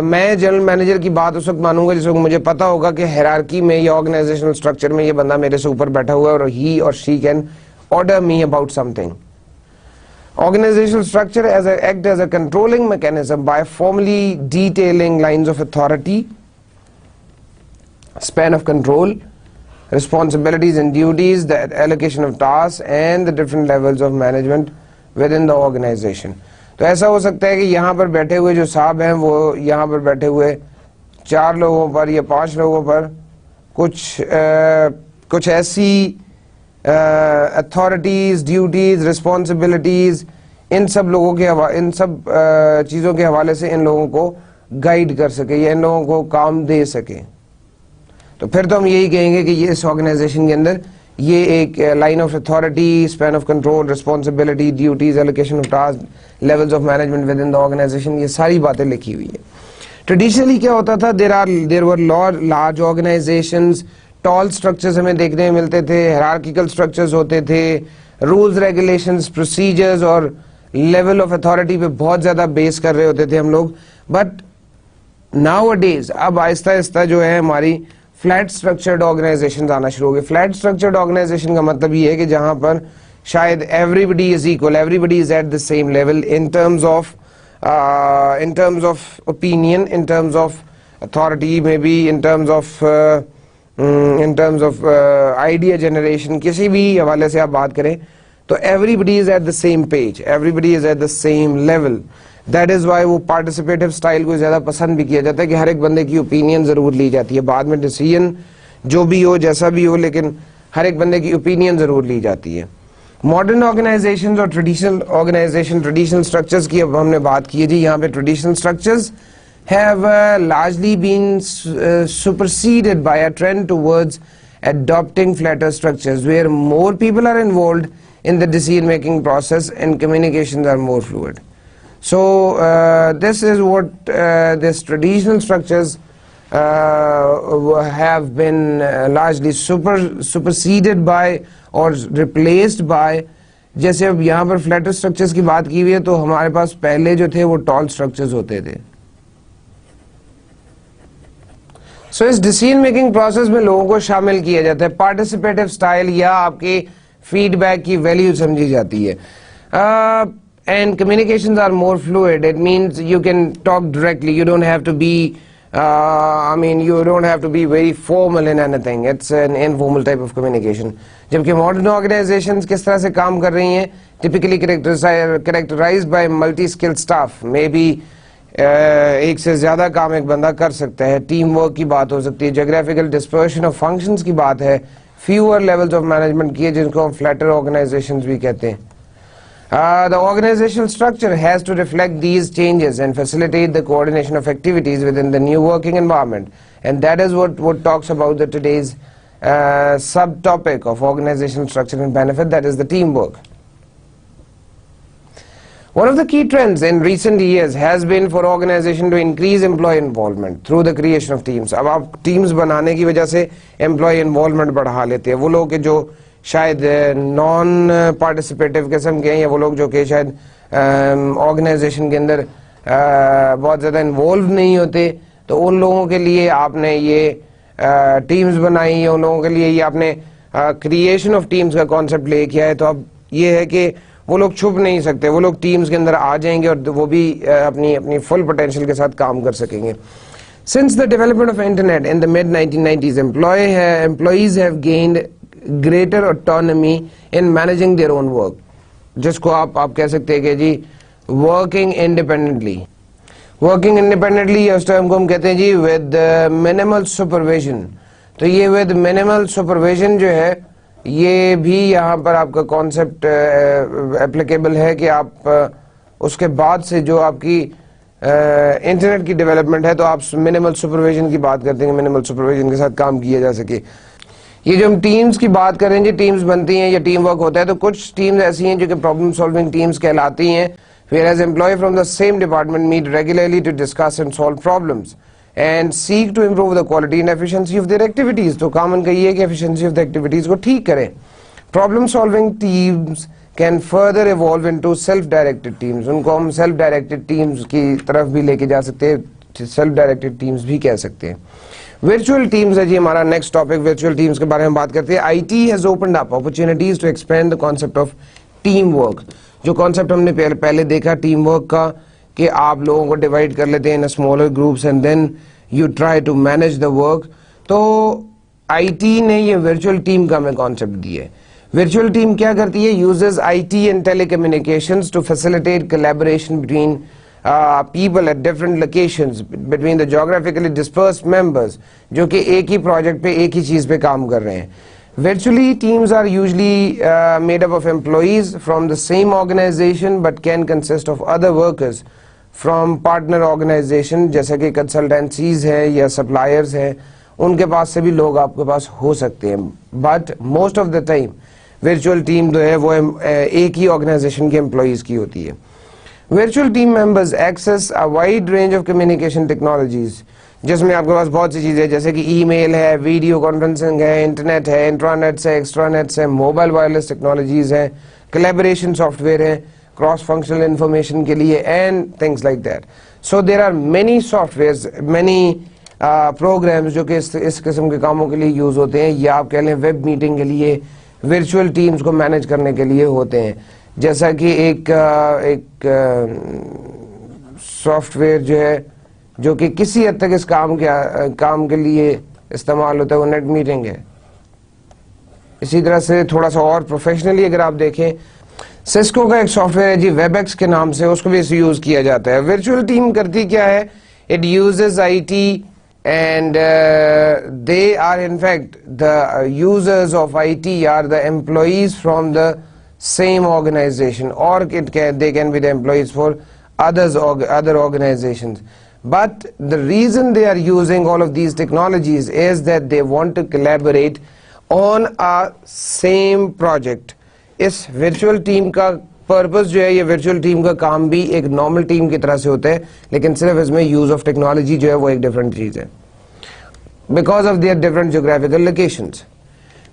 B: میں جنرل مینیجر کی بات اس وقت مانوں گا جس وقت مجھے پتا ہوگا کہ ہیرارکی میں یا آرگنائزیشنل اسٹرکچر میں یہ بندہ میرے سے اوپر بیٹھا ہوا ہے اور ہی اور she can order me about something. Organizational structure act as a controlling mechanism by formally detailing lines of authority, span of control, responsibilities and duties, the allocation of tasks and the different levels of management within the organization. تو ایسا ہو سکتا ہے کہ یہاں پر بیٹھے ہوئے جو صاحب ہیں وہ یہاں پر بیٹھے ہوئے 4 لوگوں پر یا 5 لوگوں پر کچھ ایسی اتھارٹیز، ڈیوٹیز، رسپانسبلٹیز ان سب لوگوں کے ان سب چیزوں کے حوالے سے ان لوگوں کو گائیڈ کر سکے یا ان لوگوں کو کام دے سکے. تو پھر تو ہم یہی کہیں گے کہ یہ اس آرگنائزیشن کے اندر یہ ایک line of authority, span of control, responsibility, duties, allocation of task, levels of management within the organization, یہ ساری باتیں لکھی ہوئی ہیں. ٹریڈیشنلی کیا ہوتا تھا، دیر ور لارج آرگنائزیشنز، ٹال اسٹرکچرز ہمیں دیکھنے ملتے تھے، ہیرارکیکل اسٹرکچرز ہوتے تھے، رولز ریگولیشنز، پروسیجرز اور لیول آف اتھارٹی پہ بہت زیادہ بیس کر رہے ہوتے تھے ہم لوگ. بٹ ناؤ اے ڈیز اب آہستہ آہستہ جو ہے ہماری فلیٹ اسٹرکچرڈ آرگنائزیشن آنا شروع ہو گئی. فلیٹ اسٹرکچرڈ آرگنائزیشن کا مطلب یہ ہے کہ جہاں پر شاید everybody is equal, everybody is at the same level in terms of opinion, in terms of authority, maybe in terms of idea generation. کسی بھی حوالے سے آپ بات کریں تو everybody is at the same page, everybody is at the same level. That is why وہ participative style کو زیادہ پسند بھی کیا جاتا ہے کہ ہر ایک بندے کی opinion ضرور لی جاتی ہے. بعد میں decision جو بھی ہو جیسا بھی ہو لیکن ہر ایک بندے کی opinion ضرور لی جاتی ہے. ماڈرن آرگنائزیشنز اور ٹریڈیشنل اسٹرکچرز کی اب ہم نے بات کی ہے جی. یہاں پہ traditional structures have largely been superseded by a trend towards adopting flatter structures where more people are involved in the decision making process and communications are more fluid. So this is what these traditional structures have been largely superseded by or replaced by. جیسے اب یہاں پر flatter structures کی بات کی ہوئی ہے تو ہمارے پاس پہلے جو تھے وہ ٹال اسٹرکچرز ہوتے تھے. سو اس ڈیسیژن میکنگ پروسیس میں لوگوں کو شامل کیا جاتا ہے. پارٹیسپیٹیو اسٹائل یا آپ کی فیڈ بیک کی ویلیو سمجھی جاتی ہے. And communications are more fluid. It means you can talk directly. You don't have to be you don't have to be very formal in anything. It's an informal type of communication. جبکہ modern organizations کس طرح سے کام کر رہی ہیں, typically characterized by multi-skilled staff. Maybe ایک سے زیادہ کام ایک بندہ کر سکتا ہے. ٹیم ورک کی بات ہو سکتی ہے. geographical dispersion of functions کی بات ہے. fewer levels of management کی ہے جن کو ہم flatter organizations بھی کہتے ہیں. The organizational structure has to reflect these changes and facilitate the coordination of activities within the new working environment, and that is what talks about the today's subtopic of organizational structure and benefit, that is the teamwork. One of the key trends in recent years has been for organization to increase employee involvement through the creation of teams. اب آپ teams بنانے کی وجہ سے employee involvement بڑھا لیتے ہیں. وہ لوگ جو شاید نان پارٹیسپیٹیو قسم کے ہیں یا وہ لوگ جو کہ شاید آرگنائزیشن کے اندر بہت زیادہ انوالو نہیں ہوتے, تو ان لوگوں کے لیے آپ نے یہ ٹیمز بنائی, ان لوگوں کے لیے یہ آپ نے کریشن آف ٹیمز کا کانسیپٹ لے کے آئے. تو اب یہ ہے کہ وہ لوگ چھپ نہیں سکتے, وہ لوگ ٹیمز کے اندر آ جائیں گے اور وہ بھی اپنی فل پوٹینشیل کے ساتھ کام کر سکیں گے. Since the development of internet in the mid-1990s, employees have gained greater autonomy in managing their own work, جس کو آپ کہہ سکتے ہیں کہ جی working independently. working independently اس ٹائم کو ہم کہتے ہیں جی with minimal supervision. تو یہ with minimal supervision جو ہے یہ بھی یہاں پر آپ کا کانسیپٹ اپلیکیبل ہے کہ آپ اس کے بعد سے جو آپ کی انٹرنیٹ کی ڈیولپمنٹ ہے تو آپ منیمل سپرویژن کی بات کرتے ہیں, منیمل سپرویژن کے ساتھ کام کیا جا سکے. یہ جو ہم ٹیمز کی بات کریں گے, ٹیمز بنتی ہیں یا ٹیم ورک ہوتا ہے, تو کچھ ٹیمز ایسی ہیں جو کہ پرابلم سالونگ ٹیمز کہلاتی ہیں, whereas employees from the same department meet regularly to discuss and solve problems and seek to improve the quality and efficiency of their activities. تو کامن کا یہ ہے کہ efficiency of the activities کو ٹھیک کریں. Problem solving teams can further evolve into self-directed teams. ان کو ہم self-directed teams کی طرف بھی لے کے جا سکتے ہیں, self-directed teams بھی کہہ سکتے ہیں. ورچوئل ٹیمز ہے جی ہمارا نیکسٹ ٹاپک. ورچوئل ٹیمز کے بارے میں بات کرتے ہیں. I T has opened up opportunities to expand the concept of team work. جو کانسیپٹ ہم نے پہلے دیکھا ٹیم ورک کا, کہ آپ لوگوں کو ڈیوائڈ کر لیتے ہیں in smaller groups and then you try to manage the work. تو آئی ٹی نے یہ ورچوئل ٹیم کا ہمیں کانسیپٹ دیا ہے. ورچوئل ٹیم کیا کرتی ہے؟ Uses I T and telecommunications to facilitate collaboration between people at different locations between the geographically dispersed members جو کہ ایک ہی پروجیکٹ پہ ایک ہی چیز پہ کام کر رہے ہیں. Virtually teams are usually made up of employees from the same organization but can consist of other workers from partner organization جیسا کہ consultancies ہیں یا suppliers ہیں, ان کے پاس سے بھی لوگ آپ کے پاس ہو سکتے ہیں. But most of the time virtual team جو ہے وہ ایک ہی organization کے employees کی ہوتی ہے. Virtual team members access a wide range of communication technologies جس میں آپ کے پاس بہت سی چیزیں جیسے کہ ای میل ہے, ویڈیو کانفرنسنگ ہے, انٹرنیٹ ہے, انٹرانیٹس ہے, ایکسٹرانیٹس ہے, موبائل وائرلیس ٹیکنالوجیز ہیں, کولیبوریشن سافٹ ویئر ہے کراس فنکشنل انفارمیشن کے لیے and things like that. So there are many softwares, many programs جو کہ اس قسم کے کاموں کے لیے یوز ہوتے ہیں, یا آپ کہہ لیں ویب میٹنگ کے لیے, ورچوئل ٹیمز کو مینیج کرنے کے لیے ہوتے ہیں. جیسا کہ ایک سافٹ ویئر جو ہے جو کہ کسی حد تک اس کام کے لیے استعمال ہوتا ہے وہ نیٹ میٹنگ ہے. اسی طرح سے تھوڑا سا اور پروفیشنلی اگر آپ دیکھیں, سسکو کا ایک سافٹ ویئر ہے جی ویب ایکس کے نام سے, اس کو بھی یوز کیا جاتا ہے. ورچوئل ٹیم کرتی کیا ہے؟ It uses I T and they are in fact the users of I T are the employees from the same organization or they can be the employees for other organizations. But the reason they are using all of these technologies is that they want to collaborate on a same project. اس virtual team کا purpose جو ہے, یہ virtual team کا کام بھی ایک normal team کی طرح سے ہوتا ہے, لیکن صرف اس میں use of technology جو ہے وہ ایک different چیز ہے because of their different geographical locations.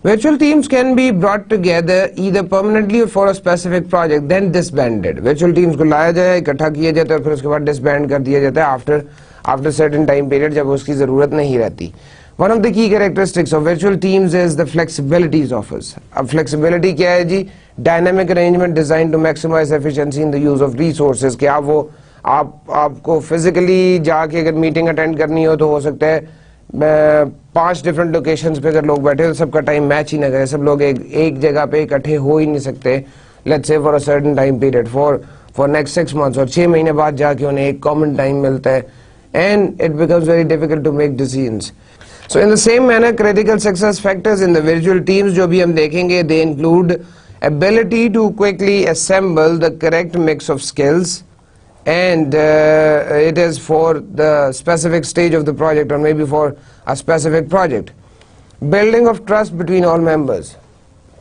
B: Virtual teams can be brought together either permanently or for a specific project then disbanded. Virtual teams کو لایا جائے, اکٹھا کیا جاتا ہے اور پھر اس کے بعد disband کر دیا جاتا ہے after certain time period جب اس کی ضرورت نہیں رہتی. One of the key characteristics of virtual teams is the flexibilities offers. اب flexibility کیا ہے جی؟ Dynamic arrangement designed to maximize efficiency in the use of resources. کہ آپ کو physically جا کے اگر میٹنگ اٹینڈ کرنی ہو تو ہو سکتا ہے 5 ڈفرنٹ لوکیشنز پہ اگر لوگ بیٹھے تو سب کا ٹائم میچ ہی نہ کرے, سب لوگ ایک جگہ پہ اکٹھے ہو ہی نہیں سکتے. Let's say for a certain time period for next 6 months, اور 6 مہینے بعد جا کے انہیں ایک کامن ٹائم ملتا ہے and it becomes very difficult to make decisions. So in the same manner critical success factors in the virtual teams جو بھی ہم دیکھیں گے, they include ability to quickly assemble the correct mix of skills and it is for the specific stage of the project or maybe for a specific project. Building of trust between all members.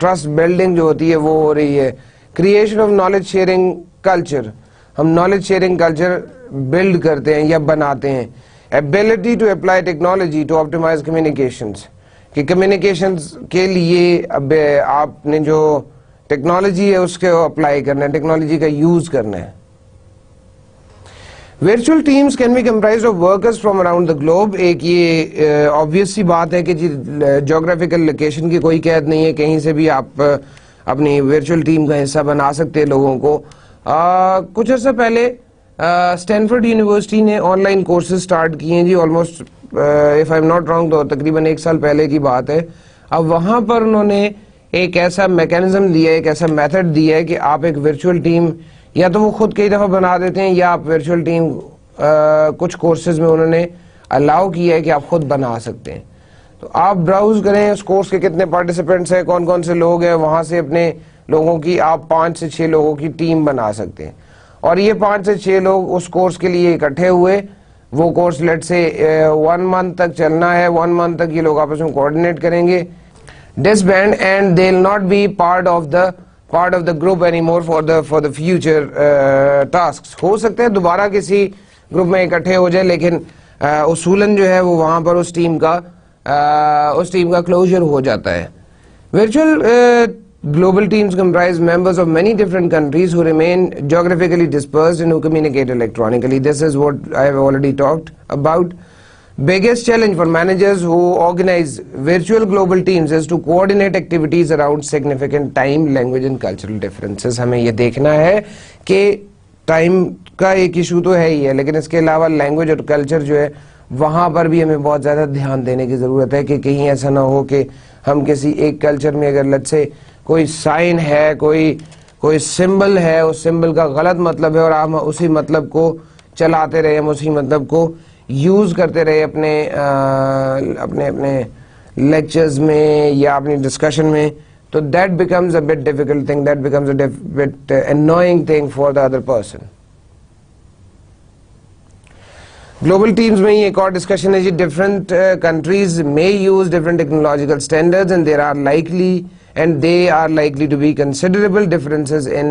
B: Trust building جو ہوتی ہے وہ ہو رہی ہے. Creation of knowledge sharing culture. ہم knowledge sharing culture build کرتے ہیں یا بناتے ہیں. Ability to apply technology to optimize communications. کہ communications کے لیے اب آپ نے جو ٹیکنالوجی ہے اس کو اپلائی کرنا ہے, ٹیکنالوجی کا یوز کرنا ہے. Virtual teams can be comprised of workers from around the globe. ایک یہ obvious سی بات ہے کہ جی جیوگرافیکل لوکیشن کی کوئی قید نہیں ہے, کہیں سے بھی آپ اپنی ورچوئل ٹیم کا حصہ بنا سکتے ہیں لوگوں کو. کچھ عرصہ پہلے اسٹینفورڈ یونیورسٹی نے آن لائن کورسز سٹارٹ کیے ہیں جی, almost if I'm not wrong تو تقریباً 1 سال پہلے کی بات ہے. اب وہاں پر انہوں نے ایک ایسا میکینزم دیا ہے, ایک ایسا میتھڈ دیا ہے کہ آپ ایک ورچوئل ٹیم یا تو وہ خود کئی دفعہ بنا دیتے ہیں یا آپ ورچوئل ٹیم کچھ کورسز میں انہوں نے الاؤ کیا ہے کہ آپ خود بنا سکتے ہیں. تو آپ براؤز کریں اس کورس کے کتنے پارٹیسپینٹس ہیں, کون کون سے لوگ ہیں, وہاں سے اپنے لوگوں کی آپ 5 سے 6 لوگوں کی ٹیم بنا سکتے ہیں. اور یہ 5 سے 6 لوگ اس کورس کے لیے اکٹھے ہوئے, وہ کورس لیٹ سے 1 month تک چلنا ہے, 1 month تک یہ لوگ آپس میں کوآرڈینیٹ کریں گے. disband and they'll not be part of the group anymore for the future tasks. ہو سکتا ہے دوبارہ کسی گروپ میں اکٹھے ہو جائے, لیکن اصولاً جو ہے وہ وہاں پر اس ٹیم کا کلوزر ہو جاتا ہے. Virtual global teams comprise members of many different countries who remain geographically dispersed and who communicate electronically. This is what I have already talked about. Biggest challenge for managers who organize virtual global teams is to coordinate activities around significant time, language and cultural differences. ہمیں یہ دیکھنا ہے کہ time کا ایک issue تو ہے ہی ہے, لیکن اس کے علاوہ لینگویج اور کلچر جو ہے وہاں پر بھی ہمیں بہت زیادہ دھیان دینے کی ضرورت ہے کہ کہیں ایسا نہ ہو کہ ہم کسی ایک کلچر میں اگر لیٹس سے کوئی سائن ہے, کوئی سمبل ہے, اس سمبل کا غلط مطلب ہے اور ہم اسی مطلب کو چلاتے رہے, ہم اسی مطلب کو یوز کرتے رہے اپنے لیکچرز میں یا اپنی ڈسکشن میں, تو that becomes a bit difficult thing, that becomes a bit annoying thing for the other person. Global teams میں ایک اور ڈسکشن ہے جی, different countries may use different technological standards and there are likely to be considerable differences in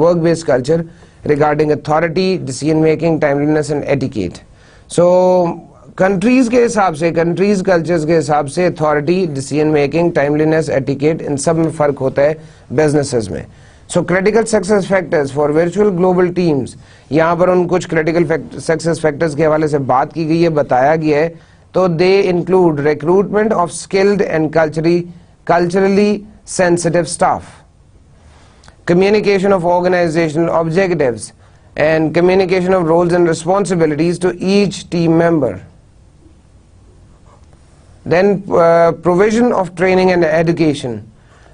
B: work-based culture regarding authority, decision making, timeliness and etiquette. So countries کے حساب سے, countries cultures کے حساب سے authority, decision making, timeliness, etiquette, ان سب میں فرق ہوتا ہے بزنسز میں. So critical success factors for virtual global teams, یہاں پر ان کچھ کریٹیکل سکسیس فیکٹرز کے حوالے سے بات کی گئی ہے, بتایا گیا ہے. تو they include recruitment of skilled and culturally sensitive staff, communication of organizational objectives and communication of roles and responsibilities to each team member. Then provision of training and education.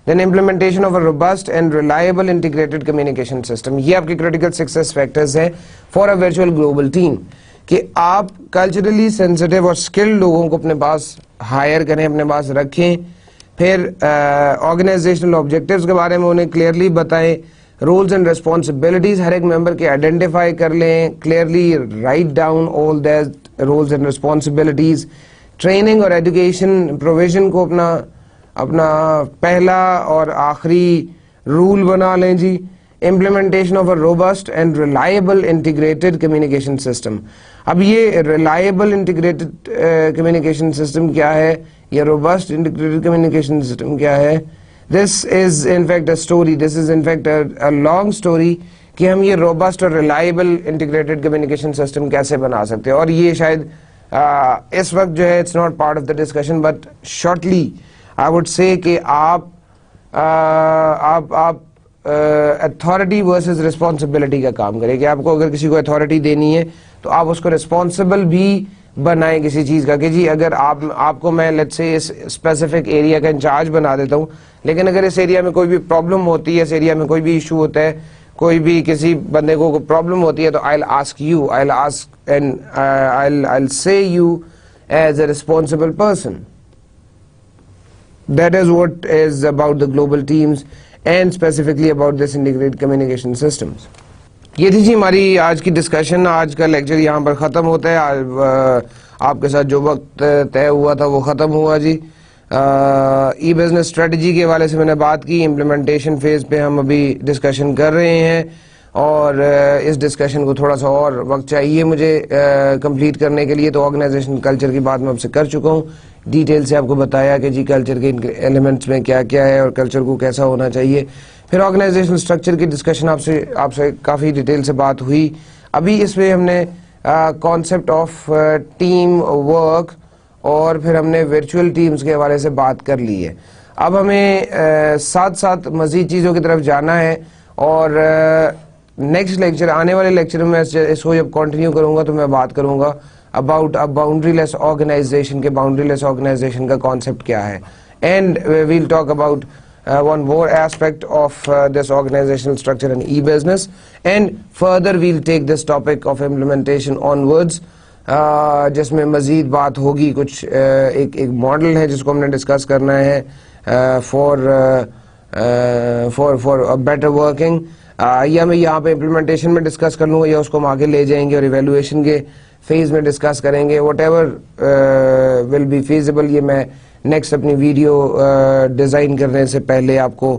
B: Then implementation of a robust and reliable integrated communication system. یہ آپ کے critical success factors ہیں for a virtual global team, کہ آپ culturally sensitive اور skilled لوگوں کو اپنے پاس hire کریں, اپنے پاس رکھیں. پھر آرگنائزیشنل آبجیکٹیوز کے بارے میں انہیں کلیئرلی بتائیں, رولز اینڈ ریسپانسبلٹیز ہر ایک ممبر کے آئیڈینٹیفائی کر لیں, clearly write down all that rules and responsibilities. Training اور ایجوکیشن پروویژن کو اپنا پہلا اور آخری رول بنا لیں جی. Implementation of a robust and reliable integrated communication system. اب یہ ریلائبل انٹیگریٹڈ کمیونیکیشن سسٹم کیا ہے, یہ روبسٹ انٹیگریٹڈ کمیونیکیشن سسٹم کیا ہے؟ This is in fact a story, this is in fact a long story کہ ہم یہ روبسٹ اور ریلائبل انٹیگریٹڈ کمیونیکیشن سسٹم کیسے بنا سکتے ہیں. اور یہ شاید اس وقت جو ہے it's not part of the discussion, but shortly I would say کہ آپ اتھارٹی ورسز رسپانسبلٹی کا کام کریں, کہ آپ کو اگر کسی کو اتھارٹی دینی ہے تو آپ اس کو رسپانسبل بھی بنائیں کسی چیز کا, کہ جی اگر آپ کو میں لیٹس سے اس اسپیسیفک ایریا کا انچارج بنا دیتا ہوں, لیکن اگر اس ایریا میں کوئی بھی پرابلم ہوتی ہے, اس ایریا میں کوئی بھی ایشو ہوتا ہے, کوئی بھی کسی بندے کو پرابلم ہوتی ہے, تو I'll ask you, I'll ask and I'll say you as a responsible person. That is what is about the global teams and specifically about this integrated communication systems. یہ تھی جی ہماری آج کی ڈسکشن. آج کا لیکچر یہاں پر ختم ہوتا ہے. آپ کے ساتھ جو وقت طے ہوا تھا وہ ختم ہوا جی. ای بزنس اسٹریٹجی کے حوالے سے میں نے بات کی, امپلیمنٹیشن فیز پہ ہم ابھی ڈسکشن کر رہے ہیں, اور اس ڈسکشن کو تھوڑا سا اور وقت چاہیے مجھے کمپلیٹ کرنے کے لیے. تو آرگنائزیشن کلچر کی بات میں آپ سے کر چکا ہوں, ڈیٹیل سے آپ کو بتایا کہ جی کلچر کے ایلیمنٹس میں کیا کیا ہے اور کلچر کو کیسا ہونا چاہیے. پھر آرگنائزیشنل اسٹرکچر کی ڈسکشن آپ سے کافی ڈیٹیل سے بات ہوئی. ابھی اس میں ہم نے کانسیپٹ آف ٹیم ورک اور پھر ہم نے ورچوئل ٹیمز کے حوالے سے بات کر لی ہے. اب ہمیں ساتھ ساتھ مزید چیزوں کی طرف جانا ہے, اور نیکسٹ لیکچر, آنے والے لیکچر میں اس کو جب کنٹینیو کروں گا تو میں بات کروں گا اباؤٹ باؤنڈری لیس آرگنائزیشن, کے باؤنڈری لیس آرگنائزیشن کا کانسیپٹ کیا ہے. And we'll talk about one more aspect of this organizational structure and e-business, and further we'll take this topic of implementation onwards, جس میں مزید بات ہوگی. کچھ ایک ماڈل ہے جس کو ہم نے ڈسکس کرنا ہے for better working, یا میں یہاں پہ امپلیمنٹیشن میں ڈسکس کر لوں گا, یا اس کو ہم آگے لے جائیں گے اور ایویلویشن کے فیز میں ڈسکس کریں گے. Whatever will be feasible, یہ میں نیکسٹ اپنی ویڈیو ڈیزائن کرنے سے پہلے آپ کو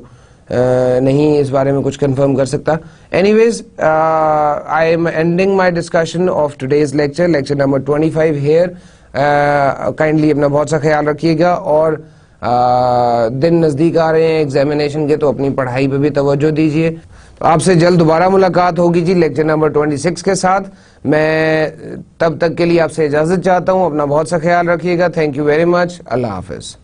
B: نہیں اس بارے میں کچھ کنفرم کر سکتا. Anyways I am ending my discussion of today's lecture number 25 here. Kindly اپنا بہت سا خیال رکھیے گا, اور دن نزدیک آ رہے ہیں ایگزامینیشن کے, تو اپنی پڑھائی پہ بھی توجہ دیجیے. تو آپ سے جلد دوبارہ ملاقات ہوگی جی لیکچر نمبر 26 کے ساتھ. میں تب تک کے لیے آپ سے اجازت چاہتا ہوں. اپنا بہت سا خیال رکھیے گا. Thank you very much. اللہ حافظ.